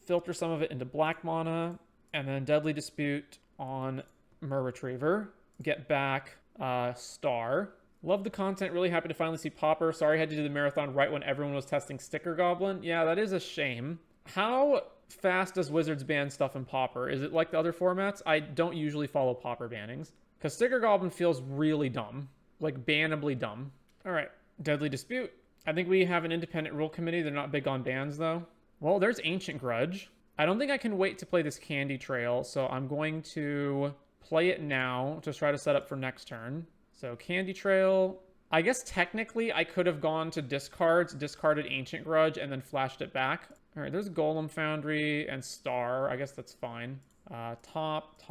filter some of it into black mana, and then Deadly Dispute on Mer Retriever. Get back Star. Love the content. Really happy to finally see Pauper. Sorry I had to do the marathon right when everyone was testing Sticker Goblin. Yeah, that is a shame. How fast does Wizards ban stuff in Pauper? Is it like the other formats? I don't usually follow Pauper bannings. Because Sticker Goblin feels really dumb. Like, bannably dumb. Alright, Deadly Dispute. I think we have an independent rule committee. They're not big on bans, though. Well, there's Ancient Grudge. I don't think I can wait to play this Candy Trail, so I'm going to play it now to try to set up for next turn. So Candy Trail. I guess technically I could have gone to discards, discarded Ancient Grudge, and then flashed it back. All right, there's Golem Foundry and Star. I guess that's fine. Top.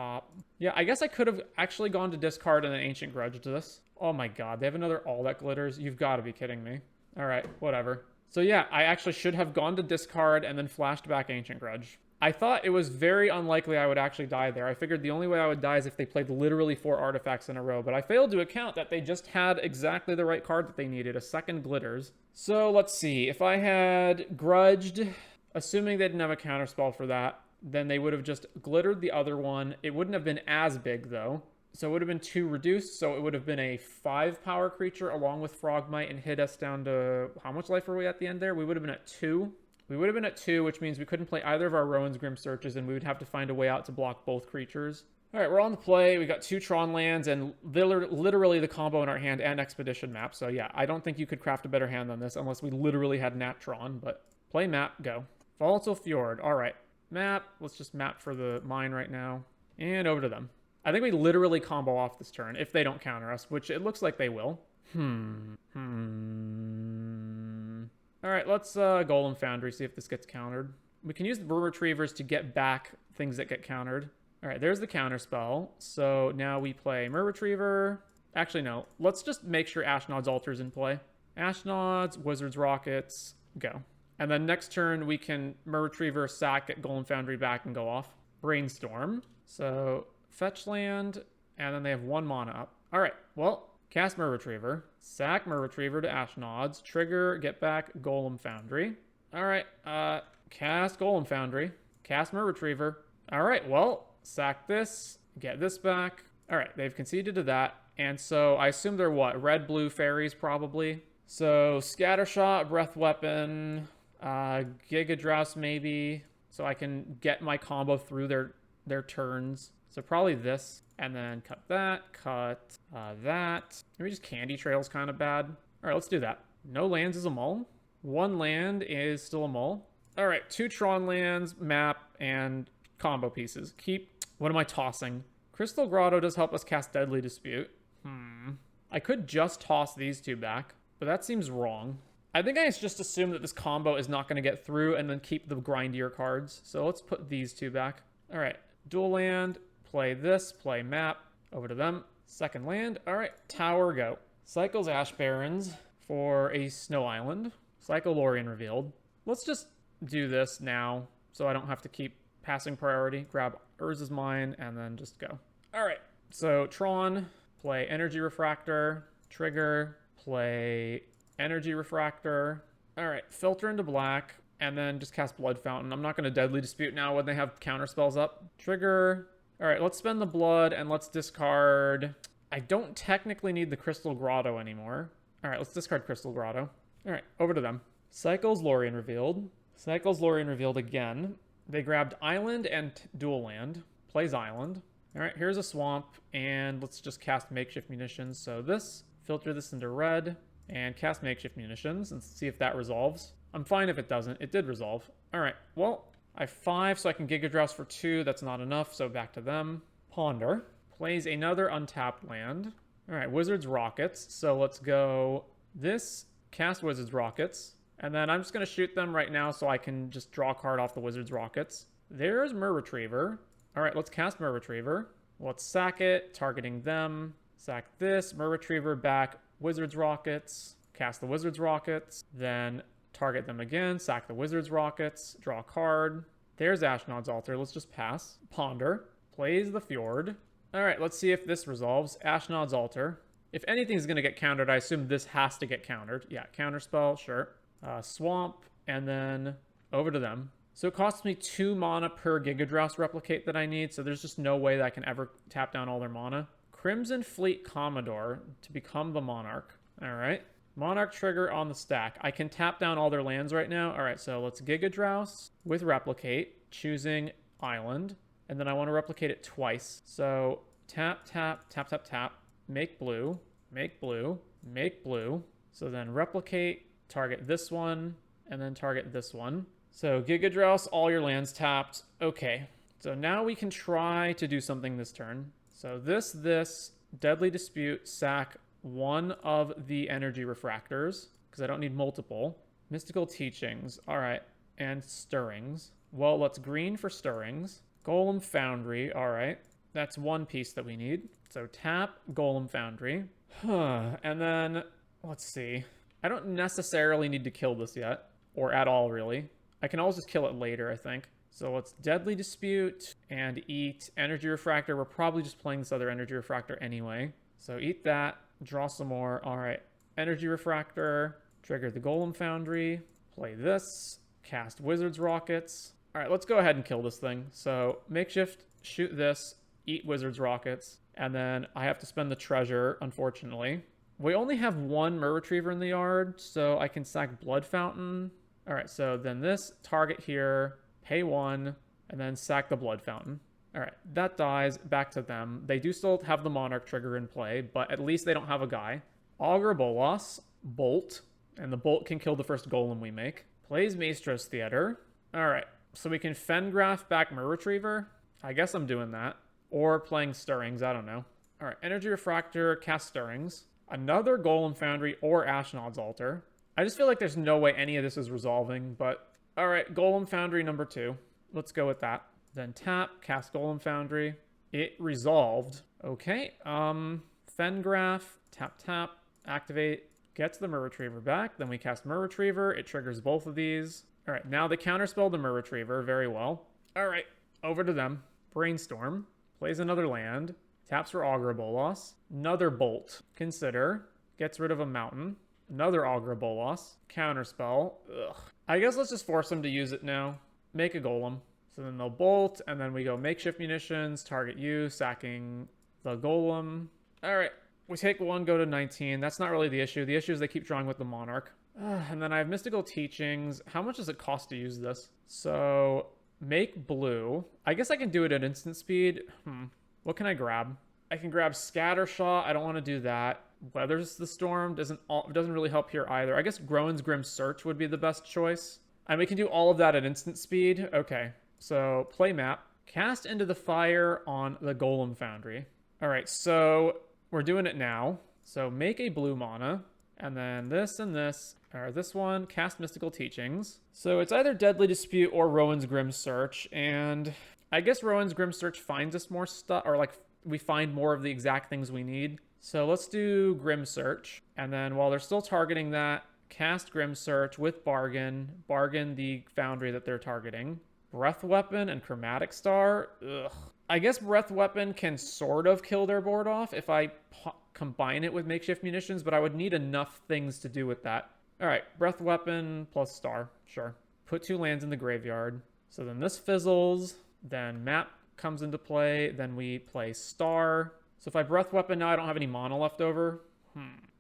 Yeah, I guess I could have actually gone to discard and then Ancient Grudge to this. Oh my god, they have another All That Glitters. You've got to be kidding me. All right, whatever. So yeah, I actually should have gone to discard and then flashed back Ancient Grudge. I thought it was very unlikely I would actually die there. I figured the only way I would die is if they played literally 4 artifacts in a row, but I failed to account that they just had exactly the right card that they needed, a second Glitters. So let's see, if I had grudged, assuming they didn't have a counterspell for that, then they would have just glittered the other one. It wouldn't have been as big though. So it would have been 2 reduced, so it would have been a 5 power creature along with Frogmite and hit us down to, how much life were we at the end there? We would have been at 2. We would have been at 2, which means we couldn't play either of our Rowan's Grim Searches, and we would have to find a way out to block both creatures. All right, we're on the play. We got 2 Tron lands and literally the combo in our hand and Expedition map. So yeah, I don't think you could craft a better hand than this unless we literally had Nat Tron. But play map, go. Volatile Fjord. All right, map. Let's just map for the mine right now. And over to them. I think we literally combo off this turn if they don't counter us, which it looks like they will. All right, let's Golem Foundry, see if this gets countered. We can use the Burr Retrievers to get back things that get countered. All right, there's the counter spell. So now we play Mer Retriever. Actually, no. Let's just make sure Ashnod's Altar's in play. Ashnod's, Wizard's Rockets, go. And then next turn, we can Mer Retriever, sack, get Golem Foundry back, and go off. Brainstorm. So fetch land, and then they have 1 mana up. All right, well, cast Mer Retriever. Sack Mer Retriever to Ashnod's. Trigger, get back, Golem Foundry. All right, cast Golem Foundry. Cast Mer Retriever. All right, well, sack this, get this back. All right, they've conceded to that. And so I assume they're what? Red, blue, Faeries, probably. So Scattershot, Breath Weapon, Giga Drouse, maybe. So I can get my combo through their turns. So probably this. And then cut that, cut that. Maybe just Candy Trail's kind of bad. All right, let's do that. No lands is a mull. 1 land is still a mull. All right, 2 Tron lands, map, and combo pieces. What am I tossing? Crystal Grotto does help us cast Deadly Dispute. I could just toss these 2 back, but that seems wrong. I think I just assume that this combo is not going to get through and then keep the grindier cards. So let's put these 2 back. All right, dual land, play this, play map, over to them. Second land, all right, tower, go. Cycles Ash Barrens for a Snow Island. Cycle Lorien Revealed. Let's just do this now so I don't have to keep passing priority. Grab Urza's Mine and then just go. All right, so Tron, play Energy Refractor, trigger, play Energy Refractor. All right, filter into black, and then just cast Blood Fountain. I'm not going to Deadly Dispute now when they have counter spells up. Trigger. All right, let's spend the blood, and let's discard... I don't technically need the Crystal Grotto anymore. All right, let's discard Crystal Grotto. All right, over to them. Cycles Lorien Revealed. Cycles Lorien Revealed again. They grabbed Island and dual land. Plays Island. All right, here's a swamp, and let's just cast Makeshift Munitions. So this, filter this into red, and cast Makeshift Munitions, and see if that resolves. I'm fine if it doesn't. It did resolve. All right, well, I have 5, so I can Giga Drouse for 2. That's not enough, so back to them. Ponder. Plays another untapped land. All right, Wizard's Rockets. So let's go this, cast Wizard's Rockets, and then I'm just going to shoot them right now so I can just draw a card off the Wizard's Rockets. There's Mer Retriever. All right, let's cast Mer Retriever. Let's sack it, targeting them. Sack this, Mer Retriever back, Wizard's Rockets. Cast the Wizard's Rockets. Then target them again, sack the Wizard's Rockets, draw a card. There's Ashnod's Altar. Let's just pass. Ponder. Plays the Fjord. All right, let's see if this resolves. Ashnod's Altar. If anything's going to get countered, I assume this has to get countered. Yeah, counterspell, sure. Swamp, and then over to them. So it costs me 2 mana per Giga Drouse replicate that I need, so there's just no way that I can ever tap down all their mana. Crimson Fleet Commodore to become the Monarch. All right. Monarch trigger on the stack. I can tap down all their lands right now. All right, so let's Giga Drouse with replicate, choosing Island, and then I want to replicate it twice. So tap, tap, tap, tap, tap, make blue, make blue, make blue. So then replicate, target this one, and then target this one. So Giga Drouse, all your lands tapped. Okay, so now we can try to do something this turn. So this, Deadly Dispute, sack 1 of the Energy Refractors, because I don't need multiple. Mystical Teachings, all right, and Stirrings. Well, let's green for Stirrings. Golem Foundry, all right. That's 1 piece that we need. So tap Golem Foundry. And then, let's see. I don't necessarily need to kill this yet, or at all, really. I can always just kill it later, I think. So let's Deadly Dispute and eat Energy Refractor. We're probably just playing this other Energy Refractor anyway. So eat that, draw some more. All right, Energy Refractor, trigger the Golem Foundry, play this, cast Wizard's Rockets. All right, let's go ahead and kill this thing. So makeshift, shoot this, eat Wizard's Rockets, and then I have to spend the treasure, unfortunately. We only have 1 Mer Retriever in the yard, so I can sack Blood Fountain. All right, so then this, target here, pay 1, and then sack the Blood Fountain. All right, that dies. Back to them. They do still have the Monarch trigger in play, but at least they don't have a guy. Augur Bolas, Bolt, and the Bolt can kill the first golem we make. Plays Maestro's Theater. All right, so we can Fengraph back Mer Retriever. I guess I'm doing that. Or playing Stirrings, I don't know. All right, Energy Refractor, cast Stirrings. Another Golem Foundry or Ashnod's Altar. I just feel like there's no way any of this is resolving, but... All right, Golem Foundry number 2. Let's go with that. Then tap, cast Golem Foundry. It resolved. Okay, Fengraph, tap, activate, gets the Mer Retriever back. Then we cast Mer Retriever. It triggers both of these. All right, now they counterspell the Mer Retriever very well. All right, over to them. Brainstorm, plays another land, taps for Augur Bolas, another Bolt, consider, gets rid of a mountain, another Augur Bolas, counterspell. Ugh. I guess let's just force them to use it now. Make a golem. So then they'll bolt, and then we go makeshift munitions, target you, sacking the golem. All right, we take 1, go to 19. That's not really the issue. The issue is they keep drawing with the Monarch. And then I have Mystical Teachings. How much does it cost to use this? So make blue. I guess I can do it at instant speed. What can I grab? I can grab Scattershot. I don't want to do that. Weathers the Storm doesn't really help here either. I guess Groen's Grim Search would be the best choice. And we can do all of that at instant speed. Okay, so play map. Cast Into the Fire on the Golem Foundry. All right, so we're doing it now. So make a blue mana. And then this and this, or this one, cast Mystical Teachings. So it's either Deadly Dispute or Rowan's Grim Search. And I guess Rowan's Grim Search finds us more stuff, or like we find more of the exact things we need. So let's do Grim Search. And then while they're still targeting that, cast Grim Search with Bargain the Foundry that they're targeting. Breath Weapon and Chromatic Star. Ugh. I guess Breath Weapon can sort of kill their board off if I combine it with makeshift munitions, but I would need enough things to do with that. All right, Breath Weapon plus Star, sure. Put 2 lands in the graveyard. So then this fizzles, then map comes into play, then we play Star. So if I Breath Weapon now, I don't have any mana left over.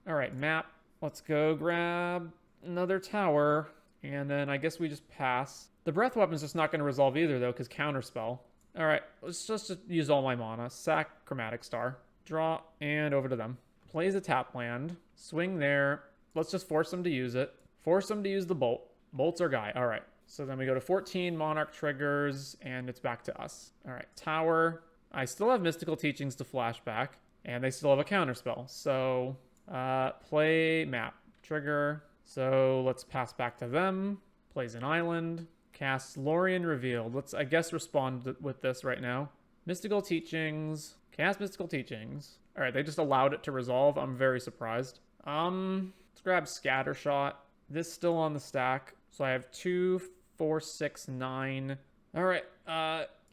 All right, map. Let's go grab another tower, and then I guess we just pass. The Breath Weapon's just not going to resolve either, though, because Counterspell. All right, let's just use all my mana. Sack Chromatic Star. Draw, and over to them. Plays a tap land. Swing there. Let's just force them to use it. Force them to use the Bolt. Bolt's our guy. All right. So then we go to 14, Monarch triggers, and it's back to us. All right, Tower. I still have Mystical Teachings to flashback, and they still have a Counterspell. So play map. Trigger. So let's pass back to them. Plays an island. Casts Lorien Revealed. Let's, I guess, respond with this right now. Mystical Teachings. Cast Mystical Teachings. All right, they just allowed it to resolve. I'm very surprised. Let's grab Scattershot. This still on the stack. So I have 2, 4, 6, 9. All right,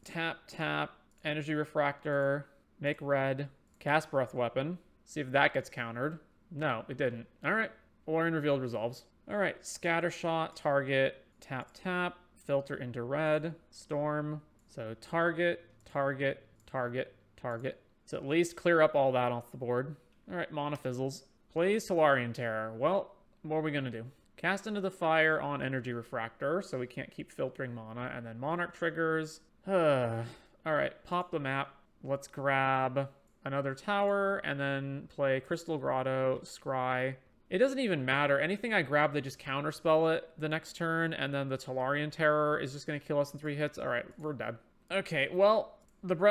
tap. Energy Refractor. Make red. Cast Breath Weapon. See if that gets countered. No, it didn't. All right, Lorien Revealed resolves. All right, Scattershot, target, tap. Filter into red. Storm. So target. So at least clear up all that off the board. All right, Mana fizzles. Plays Izzet Terror. Well, what are we going to do? Cast Into the Fire on Energy Refractor, so we can't keep filtering mana. And then Monarch triggers. All right, pop the map. Let's grab another tower and then play Crystal Grotto, Scry. It doesn't even matter. Anything I grab, they just counterspell it the next turn. And then the Izzet Terror is just going to kill us in 3 hits. All right, we're dead. Okay, well...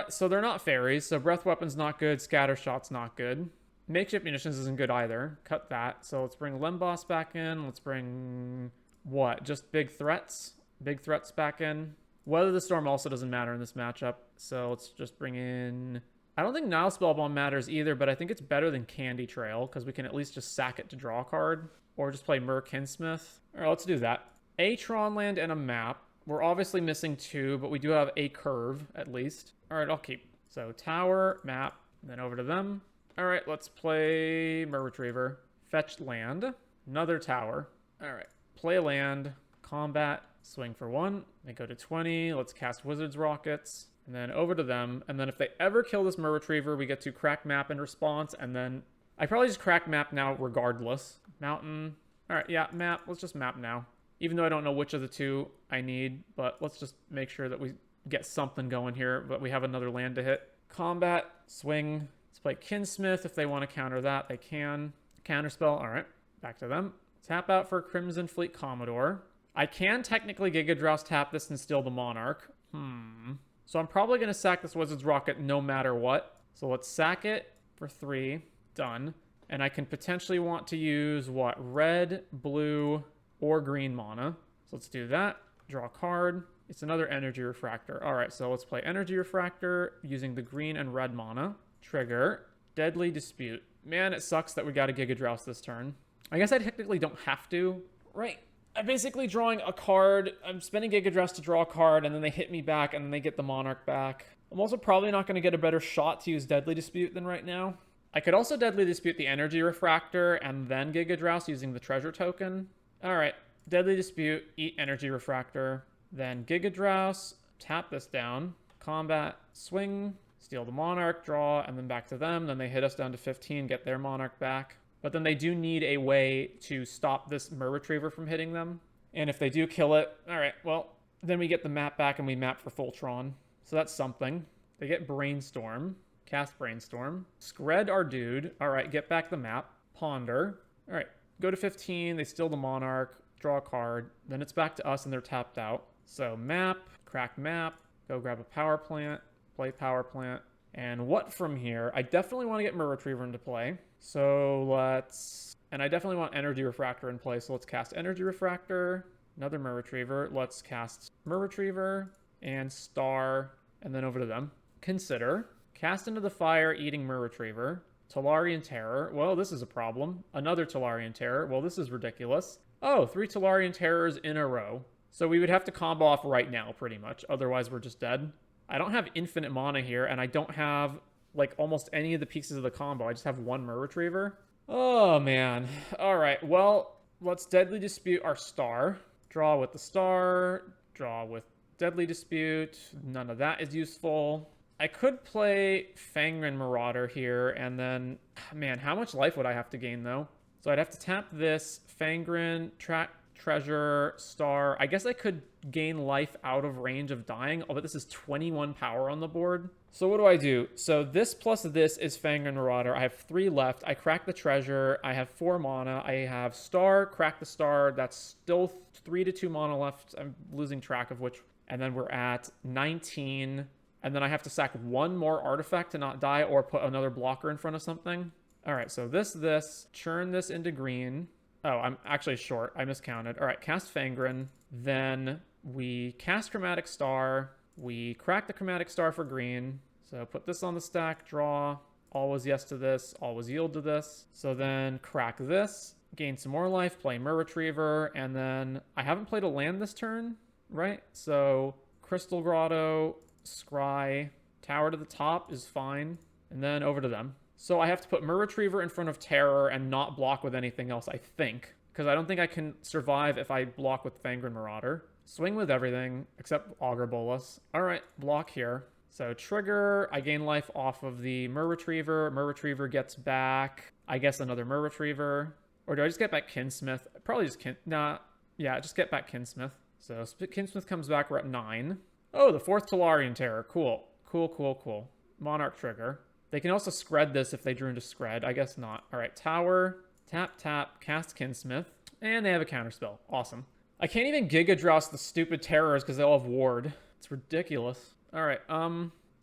So they're not fairies, so Breath Weapon's not good, Scattershot's not good. Makeshift Munitions isn't good either. Cut that. So let's bring Lemboss back in. Let's bring... what? Just Big Threats? Big Threats back in. Weather the Storm also doesn't matter in this matchup. So let's just bring in... I don't think Nile Spellbomb matters either, but I think it's better than Candy Trail, because we can at least just sack it to draw a card. Or just play Mer Kinsmith. Alright, let's do that. A Tron land and a map. We're obviously missing 2, but we do have a curve, at least. All right, I'll keep. So tower, map, then over to them. All right, let's play Mer Retriever. Fetch land. Another tower. All right, play land. Combat. Swing for 1. They go to 20. Let's cast Wizard's Rockets. And then over to them. And then if they ever kill this Mer Retriever, we get to crack map in response. And then I probably just crack map now regardless. Mountain. All right, yeah, map. Let's just map now. Even though I don't know which of the 2 I need, but let's just make sure that we get something going here, but we have another land to hit. Combat, swing. Let's play Kinsmith. If they want to counter that, they can. Counterspell. All right, back to them. Tap out for Crimson Fleet Commodore. I can technically Giga tap this and steal the Monarch. So I'm probably going to sack this Wizard's Rocket no matter what. So let's sack it for 3. Done. And I can potentially want to use, what, red, blue, or green mana. So let's do that. Draw a card. It's another Energy Refractor. All right, so let's play Energy Refractor using the green and red mana. Trigger. Deadly Dispute. Man, it sucks that we got a Giga this turn. I guess I technically don't have to. Right. I'm basically drawing a card. I'm spending Giga to draw a card, and then they hit me back, and then they get the Monarch back. I'm also probably not going to get a better shot to use Deadly Dispute than right now. I could also Deadly Dispute the Energy Refractor and then Giga using the Treasure Token. All right. Deadly Dispute, eat Energy Refractor. Then Giga tap this down. Combat, swing, steal the Monarch, draw, and then back to them. Then they hit us down to 15, get their Monarch back. But then they do need a way to stop this Mer Retriever from hitting them. And if they do kill it, all right, well, then we get the map back and we map for full Tron. So that's something. They get Brainstorm. Cast Brainstorm. Scred our dude. All right, get back the map. Ponder. All right, go to 15. They steal the Monarch. Draw a card. Then it's back to us and they're tapped out. So map. Crack map. Go grab a power plant. Play power plant. And what from here? I definitely want to get Mer Retriever into play. So let's... And I definitely want Energy Refractor in play. So let's cast Energy Refractor. Another Mer Retriever. Let's cast Mer Retriever. And Star. And then over to them. Consider. Cast into the fire, eating Mer Retriever. Tolarian Terror. Well, this is a problem. Another Tolarian Terror. Well, this is ridiculous. Oh, 3 Tolarian Terrors in a row. So we would have to combo off right now, pretty much. Otherwise, we're just dead. I don't have infinite mana here, and I don't have, like, almost any of the pieces of the combo. I just have 1 Mer Retriever. Oh, man. All right, well, let's Deadly Dispute our Star. Draw with the Star. Draw with Deadly Dispute. None of that is useful. I could play Fangren Marauder here, and then, man, how much life would I have to gain, though? So I'd have to tap this, Fangren, Treasure, Star. I guess I could gain life out of range of dying. Oh, but this is 21 power on the board. So what do I do? So this plus this is Fangren Marauder. I have 3 left. I crack the Treasure. I have 4 mana. I have Star, crack the Star. That's still 3 to 2 mana left. I'm losing track of which. And then we're at 19. And then I have to sack 1 more artifact to not die or put another blocker in front of something. All right, so this, churn this into green. Oh, I'm actually short. I miscounted. All right, cast Fangren. Then we cast Chromatic Star. We crack the Chromatic Star for green. So put this on the stack, draw. Always yes to this, always yield to this. So then crack this, gain some more life, play Mer Retriever, and then I haven't played a land this turn, right? So Crystal Grotto, Scry, Tower to the top is fine, and then over to them. So I have to put Mer Retriever in front of Terror and not block with anything else, I think. Because I don't think I can survive if I block with Fangren Marauder. Swing with everything, except Augur Bolus. Alright, block here. So trigger, I gain life off of the Mer Retriever. Mer Retriever gets back, I guess, another Mer Retriever. Or do I just get back Kinsmith? Probably just just get back Kinsmith. So Kinsmith comes back, we're at 9. Oh, the 4th Tolarian Terror. Cool. Cool. Monarch trigger. They can also Scred this if they drew into Scred. I guess not. All right, Tower, tap, cast Kinsmith. And they have a counterspell. Awesome. I can't even Giga the stupid Terrors because they all have Ward. It's ridiculous. All right,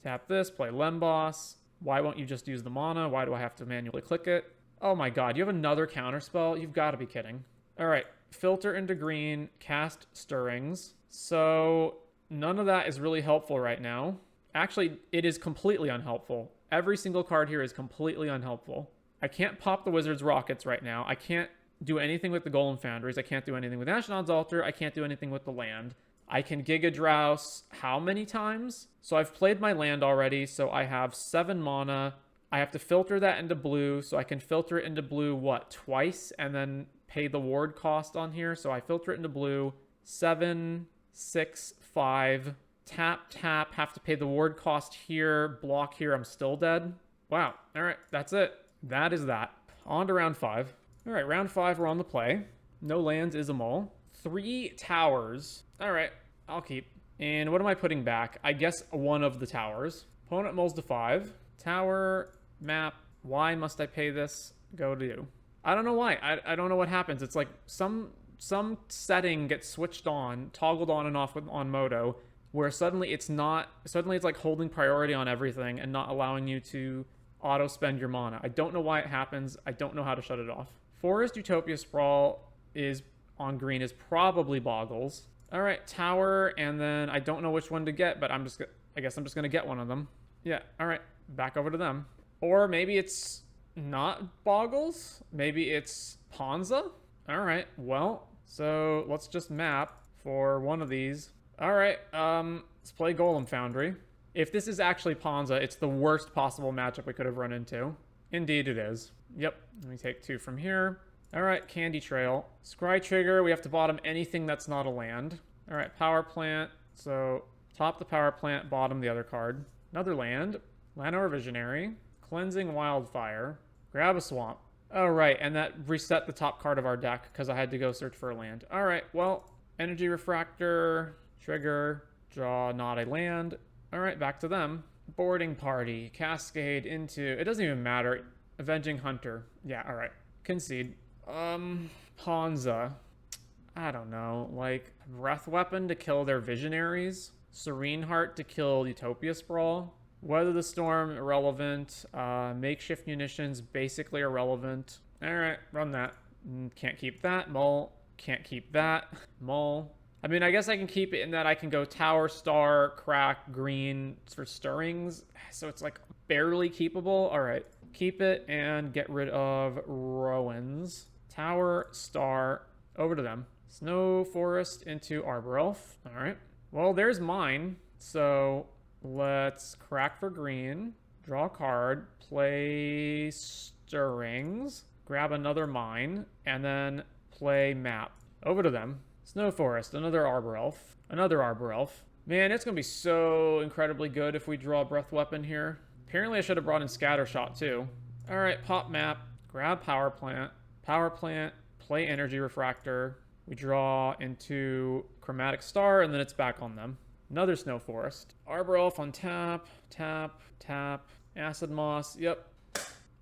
tap this, play Lemboss. Why won't you just use the mana? Why do I have to manually click it? Oh my god, you have another counterspell? You've got to be kidding. All right, filter into green, cast Stirrings. So none of that is really helpful right now. Actually, it is completely unhelpful. Every single card here is completely unhelpful. I can't pop the Wizard's Rockets right now. I can't do anything with the Golem Foundries. I can't do anything with Ashnod's Altar. I can't do anything with the land. I can Giga how many times? So I've played my land already, so I have 7 mana. I have to filter that into blue, so I can filter it into blue, twice? And then pay the ward cost on here. So I filter it into blue, 7, 6, 5... Tap, have to pay the ward cost here, block here, I'm still dead. Wow, all right, that's it. That is that. On to round 5. All right, round 5, we're on the play. No lands is a mole. 3 towers. All right, I'll keep. And what am I putting back? I guess one of the towers. Opponent mulls to 5. Tower, map. Why must I pay this? Go to you. I don't know why. I don't know what happens. It's like some setting gets switched on, toggled on and off on Moto, where suddenly it's like holding priority on everything and not allowing you to auto spend your mana. I don't know why it happens. I don't know how to shut it off. Forest Utopia Sprawl is on green is probably Boggles. All right, tower, and then I don't know which one to get, but I guess I'm just gonna get one of them. Yeah, all right, back over to them. Or maybe it's not Boggles. Maybe it's Ponza. All right, well, so let's just map for one of these. All right, let's play Golem Foundry. If this is actually Ponza, it's the worst possible matchup we could have run into. Indeed it is. Yep, let me take 2 from here. All right, Candy Trail. Scry Trigger, we have to bottom anything that's not a land. All right, Power Plant. So top the Power Plant, bottom the other card. Another land. Llanowar Visionary. Cleansing Wildfire. Grab a Swamp. Oh, right, and that reset the top card of our deck because I had to go search for a land. All right, well, Energy Refractor, trigger, draw not a land. All right, back to them. Boarding Party, Cascade into, it doesn't even matter. Avenging Hunter. Yeah, all right. Concede. Ponza. I don't know, like Breath Weapon to kill their Visionaries. Serene Heart to kill Utopia Sprawl. Weather the Storm, irrelevant. Makeshift Munitions, basically irrelevant. Alright, run that. Can't keep that. Mull. Can't keep that. Mull. I mean, I guess I can keep it in that I can go Tower, Star, Crack, Green for Stirrings. So it's like barely keepable. Alright, keep it and get rid of Rowan's. Tower, Star, over to them. Snow Forest into Arbor Elf. Alright. Well, there's mine. So let's crack for green, draw a card, play Stirrings, grab another mine, and then play map. Over to them. Snow Forest, another Arbor Elf, another Arbor Elf. Man, it's going to be so incredibly good if we draw a Breath Weapon here. Apparently I should have brought in Scattershot too. Alright, pop map, grab Power Plant, play Energy Refractor. We draw into Chromatic Star, and then it's back on them. Another Snow Forest. Arbor Elf on tap, tap, tap. Acid Moss, yep.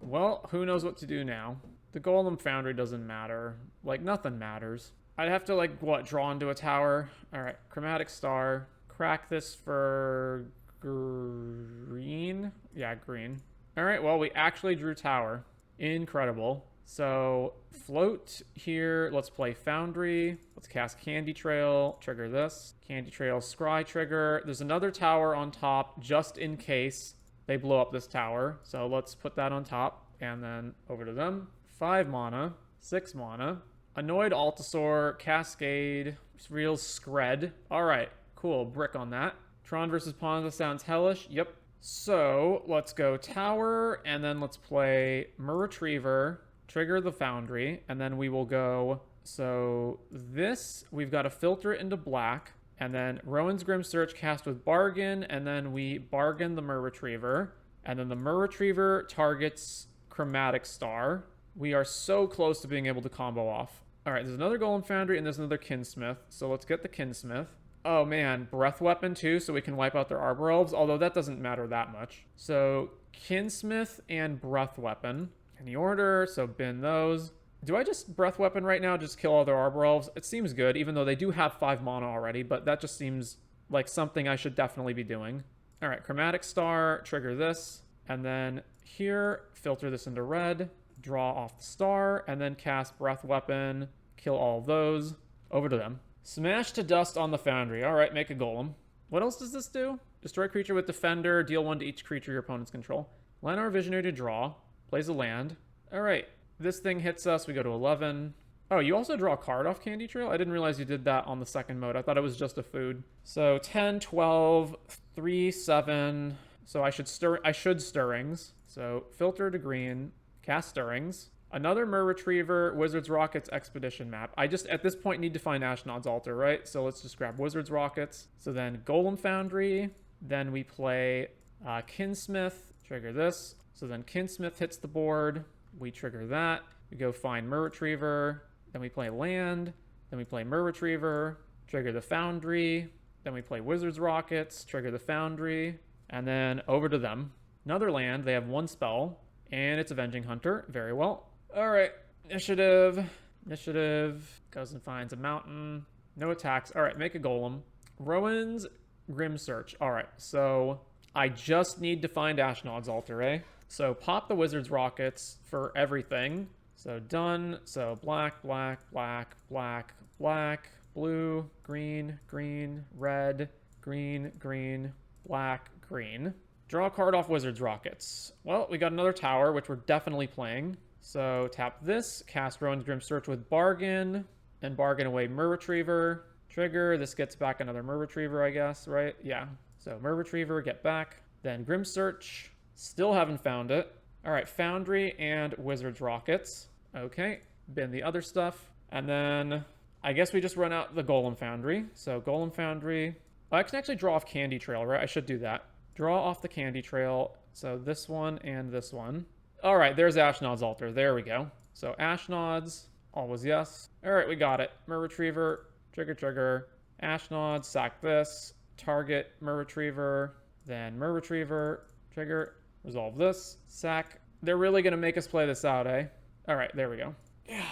Well, who knows what to do now? The Golem Foundry doesn't matter. Like, nothing matters. I'd have to, like, what, draw into a tower? Alright, Chromatic Star. Crack this for green? Yeah, green. Alright, well, we actually drew tower. Incredible. So, float here. Let's play Foundry. Let's cast Candy Trail. Trigger this. Candy Trail, Scry trigger. There's another tower on top just in case they blow up this tower. So let's put that on top and then over to them. 5 mana. 6 mana. Annoyed Altasaur. Cascade. Real Scred. Alright, cool. Brick on that. Tron versus Ponza sounds hellish. Yep. So, let's go tower and then let's play Retriever. Trigger the Foundry, and then we will go, so this, we've got to filter it into black, and then Rowan's Grim Search cast with Bargain, and then we bargain the Retriever, and then the Retriever targets Chromatic Star. We are so close to being able to combo off. Alright, there's another Golem Foundry, and there's another Kinsmith, so let's get the Kinsmith. Oh man, Breath Weapon too, so we can wipe out their Arbor Elves, although that doesn't matter that much. So, Kinsmith and Breath Weapon. Any order, so bin those. Do I just Breath Weapon right now, just kill all their Arbor Elves? It seems good, even though they do have 5 mana already, but that just seems like something I should definitely be doing. Alright, Chromatic Star, trigger this, and then here, filter this into red, draw off the star, and then cast Breath Weapon, kill all of those, over to them. Smash to dust on the Foundry. Alright, make a Golem. What else does this do? Destroy creature with Defender, deal 1 to each creature your opponents control. Llanowar Visionary to draw. Plays a land. Alright, this thing hits us. We go to 11. Oh, you also draw a card off Candy Trail? I didn't realize you did that on the second mode. I thought it was just a food. So 10, 12, 3, 7. So I should Stirrings. So filter to green, cast Stirrings. Another Retriever, Wizard's Rockets, Expedition map. I just, at this point, need to find Ashnod's Altar, right? So let's just grab Wizard's Rockets. So then Golem Foundry. Then we play Kinsmith. Trigger this. So then Kinsmith hits the board. We trigger that. We go find Retriever. Then we play land. Then we play Retriever. Trigger the Foundry. Then we play Wizard's Rockets, trigger the Foundry, and then over to them. Another land, they have one spell, and it's Avenging Hunter. Very well. All right, initiative. Initiative goes and finds a mountain. No attacks. All right, make a golem. Rowan's Grim Search. All right, so I just need to find Ashnod's Altar, eh? So pop the Wizard's Rockets for everything. So done. So black, black, black, black, black, blue, green, green, red, green, green, black, green. Draw a card off Wizard's Rockets. Well, we got another tower, which we're definitely playing. So tap this, cast Rowan's Grim Search with Bargain, and bargain away Mer Retriever. Trigger, this gets back another Mer Retriever, I guess, right? Yeah. So Mer Retriever, get back. Then Grim Search, still haven't found it. All right, Foundry and Wizard's Rockets. Okay, bin the other stuff. And then I guess we just run out the Golem Foundry. So Golem Foundry. Oh, I can actually draw off Candy Trail, right? I should do that. Draw off the Candy Trail. So this one and this one. All right, there's Ashnod's Altar. There we go. So Ashnod's, always yes. All right, we got it. Mer Retriever, trigger, trigger. Ashnod's, sack this. Target Mer Retriever. Then Mer Retriever, trigger, resolve this. Sack. They're really going to make us play this out, eh? All right, there we go. Yeah.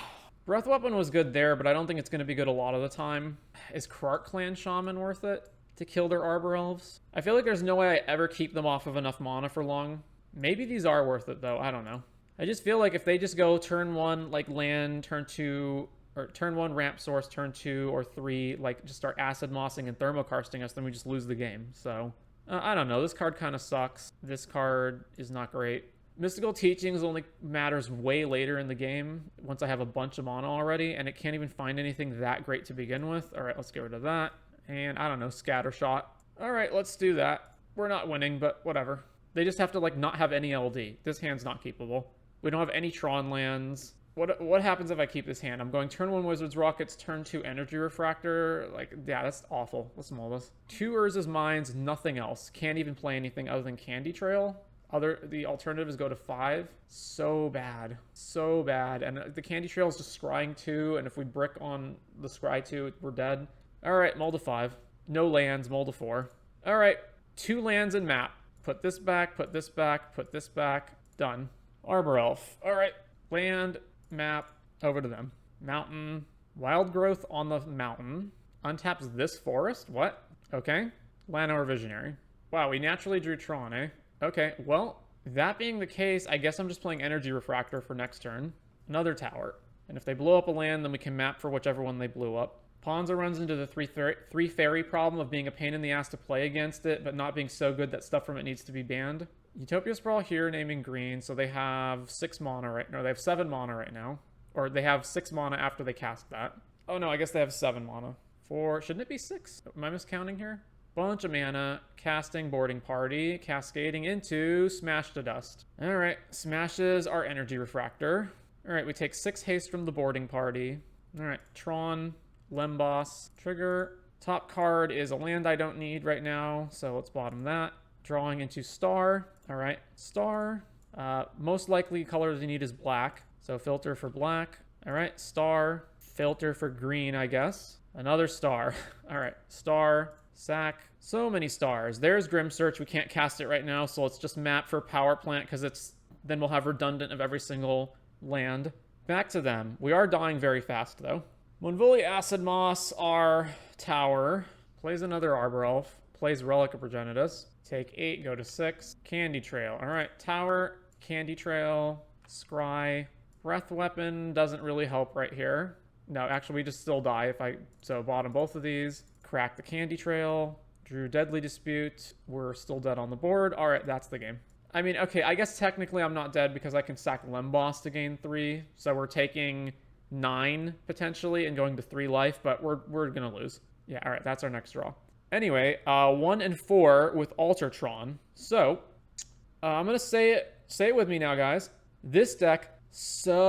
Breath Weapon was good there, but I don't think it's going to be good a lot of the time. Is Krark Clan Shaman worth it to kill their Arbor Elves? I feel like there's no way I ever keep them off of enough mana for long. Maybe these are worth it, though. I don't know. I just feel like if they just go turn 1, like land, turn 2, or turn 1 ramp source, turn 2 or 3, like just start acid mossing and thermokarsting us, then we just lose the game. So, I don't know. This card kind of sucks. This card is not great. Mystical Teachings only matters way later in the game, once I have a bunch of mana already, and it can't even find anything that great to begin with. All right, let's get rid of that. And I don't know, Scattershot. All right, let's do that. We're not winning, but whatever. They just have to, like, not have any LD. This hand's not keepable. We don't have any Tron lands. What happens if I keep this hand? I'm going turn 1 Wizard's Rockets, turn 2 Energy Refractor. Like, yeah, that's awful. Let's mull this. 2 Urza's Mines, nothing else. Can't even play anything other than Candy Trail. The alternative is go to 5. So bad. So bad. And the Candy Trail is just scrying 2, and if we brick on the scry 2, we're dead. All right, mull to 5. No lands, mull to 4. All right, 2 lands and map. Put this back, put this back, put this back. Done. Arbor Elf. All right, land, map, over to them. Mountain. Wild Growth on the mountain. Untaps this forest? What? Okay. Llanowar Visionary. Wow, we naturally drew Tron, eh? Okay, well, that being the case, I guess I'm just playing Energy Refractor for next turn. Another tower. And if they blow up a land, then we can map for whichever one they blew up. Ponza runs into the three fairy problem of being a pain in the ass to play against it, but not being so good that stuff from it needs to be banned. Utopia Sprawl here, naming green, so they have 6 mana right now. They have 7 mana right now. Or they have 6 mana after they cast that. Oh no, I guess they have 7 mana. 4, shouldn't it be 6? Am I miscounting here? Bunch of mana, casting Boarding Party, cascading into Smash to Dust. Alright, smashes our Energy Refractor. Alright, we take 6 haste from the Boarding Party. Alright, Tron, Lemboss, trigger. Top card is a land I don't need right now, so let's bottom that. Drawing into Star. Alright, Star. Most likely color you need is black, so filter for black. Alright, Star. Filter for green, I guess. Another Star. Alright, Star. Sack. So many stars. There's Grim Search. We can't cast it right now, so let's just map for Power Plant, because then we'll have redundant of every single land. Back to them. We are dying very fast, though. Monvoli Acid Moss, our tower. Plays another Arbor Elf. Plays Relic of Progenitus. Take 8, go to 6. Candy Trail. Alright, tower, Candy Trail, Scry. Breath Weapon doesn't really help right here. No, actually, we just still die so bottom both of these. Crack the Candy Trail. Drew Deadly Dispute. We're still dead on the board. Alright, that's the game. I mean, okay, I guess technically I'm not dead because I can sack Lemboss to gain 3. So we're taking 9 potentially and going to 3 life, but we're gonna lose. Yeah, alright, that's our next draw. Anyway, 1 and 4 with Altertron. So, I'm gonna say it with me now, guys. This deck sucks.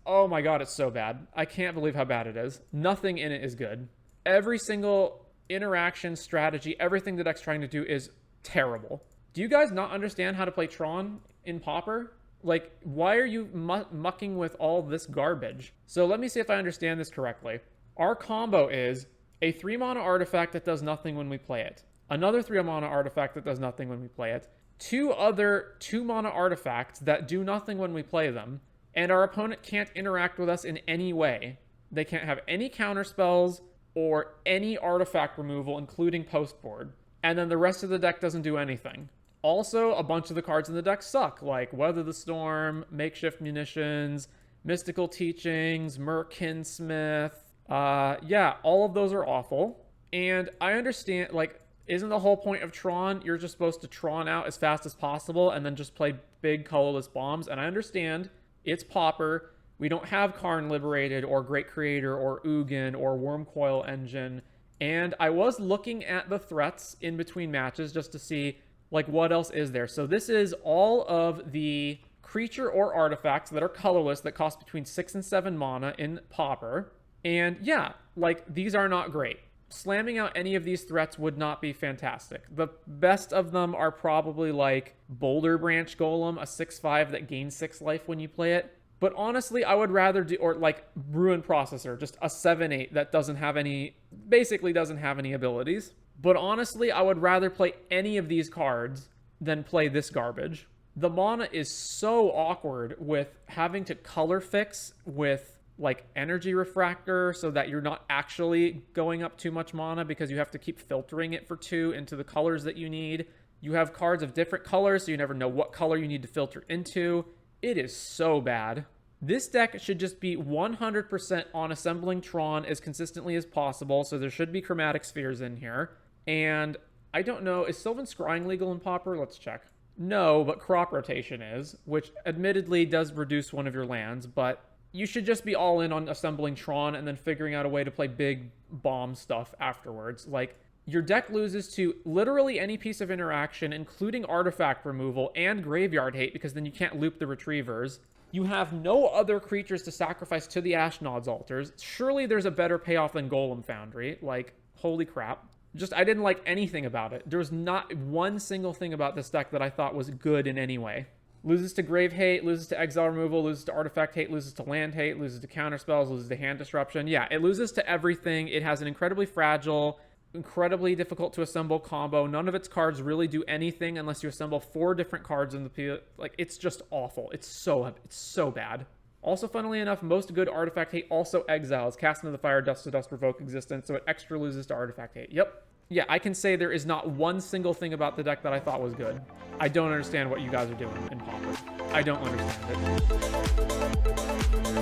Oh my god, it's so bad. I can't believe how bad it is. Nothing in it is good. Every single interaction, strategy, everything the deck's trying to do is terrible. Do you guys not understand how to play Tron in Pauper? Like, why are you mucking with all this garbage? So let me see if I understand this correctly. Our combo is a 3-mana artifact that does nothing when we play it, another 3-mana artifact that does nothing when we play it, 2 other 2-mana artifacts that do nothing when we play them, and our opponent can't interact with us in any way. They can't have any counter spells or any artifact removal, including postboard. And then the rest of the deck doesn't do anything. Also, a bunch of the cards in the deck suck, like Weather the Storm, Makeshift Munitions, Mystical Teachings, Merkinsmith. Yeah, all of those are awful. And I understand, like, isn't the whole point of Tron, you're just supposed to Tron out as fast as possible and then just play big colorless bombs? And I understand it's Pauper. We don't have Karn Liberated or Great Creator or Ugin or Wormcoil Engine. And I was looking at the threats in between matches just to see, like, what else is there. So this is all of the creature or artifacts that are colorless that cost between 6 and 7 mana in Pauper. And yeah, like, these are not great. Slamming out any of these threats would not be fantastic. The best of them are probably like Boulder Branch Golem, a 6/5 that gains 6 life when you play it. But honestly, I would rather do, or like Ruin Processor, just a 7/8 that doesn't have any, basically doesn't have any abilities. But honestly, I would rather play any of these cards than play this garbage. The mana is so awkward with having to color fix with like Energy Refractor so that you're not actually going up too much mana because you have to keep filtering it for 2 into the colors that you need. You have cards of different colors, so you never know what color you need to filter into. It is so bad. This deck should just be 100% on assembling Tron as consistently as possible, so there should be Chromatic Spheres in here. And I don't know, is Sylvan Scrying legal in Pauper? Let's check. No, but Crop Rotation is, which admittedly does reduce one of your lands, but you should just be all in on assembling Tron and then figuring out a way to play big bomb stuff afterwards. Like, your deck loses to literally any piece of interaction, including artifact removal and graveyard hate, because then you can't loop the retrievers. You have no other creatures to sacrifice to the Ashnod's altars. Surely there's a better payoff than Golem Foundry. Like, holy crap. Just, I didn't like anything about it. There's not one single thing about this deck that I thought was good in any way. Loses to Grave Hate, loses to Exile Removal, loses to Artifact Hate, loses to Land Hate, loses to Counter Spells, loses to Hand Disruption. Yeah, it loses to everything. It has an incredibly fragile, incredibly difficult to assemble combo. None of its cards really do anything unless you assemble 4 different cards in the... Like, it's just awful. It's so bad. Also, funnily enough, most good Artifact Hate also exiles Cast into the Fire, Dust to Dust, Revoke Existence, so it extra loses to Artifact Hate. Yep. Yeah, I can say there is not one single thing about the deck that I thought was good. I don't understand what you guys are doing in Pauper. I don't understand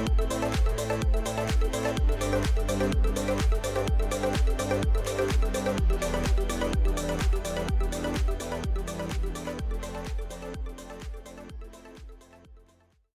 it.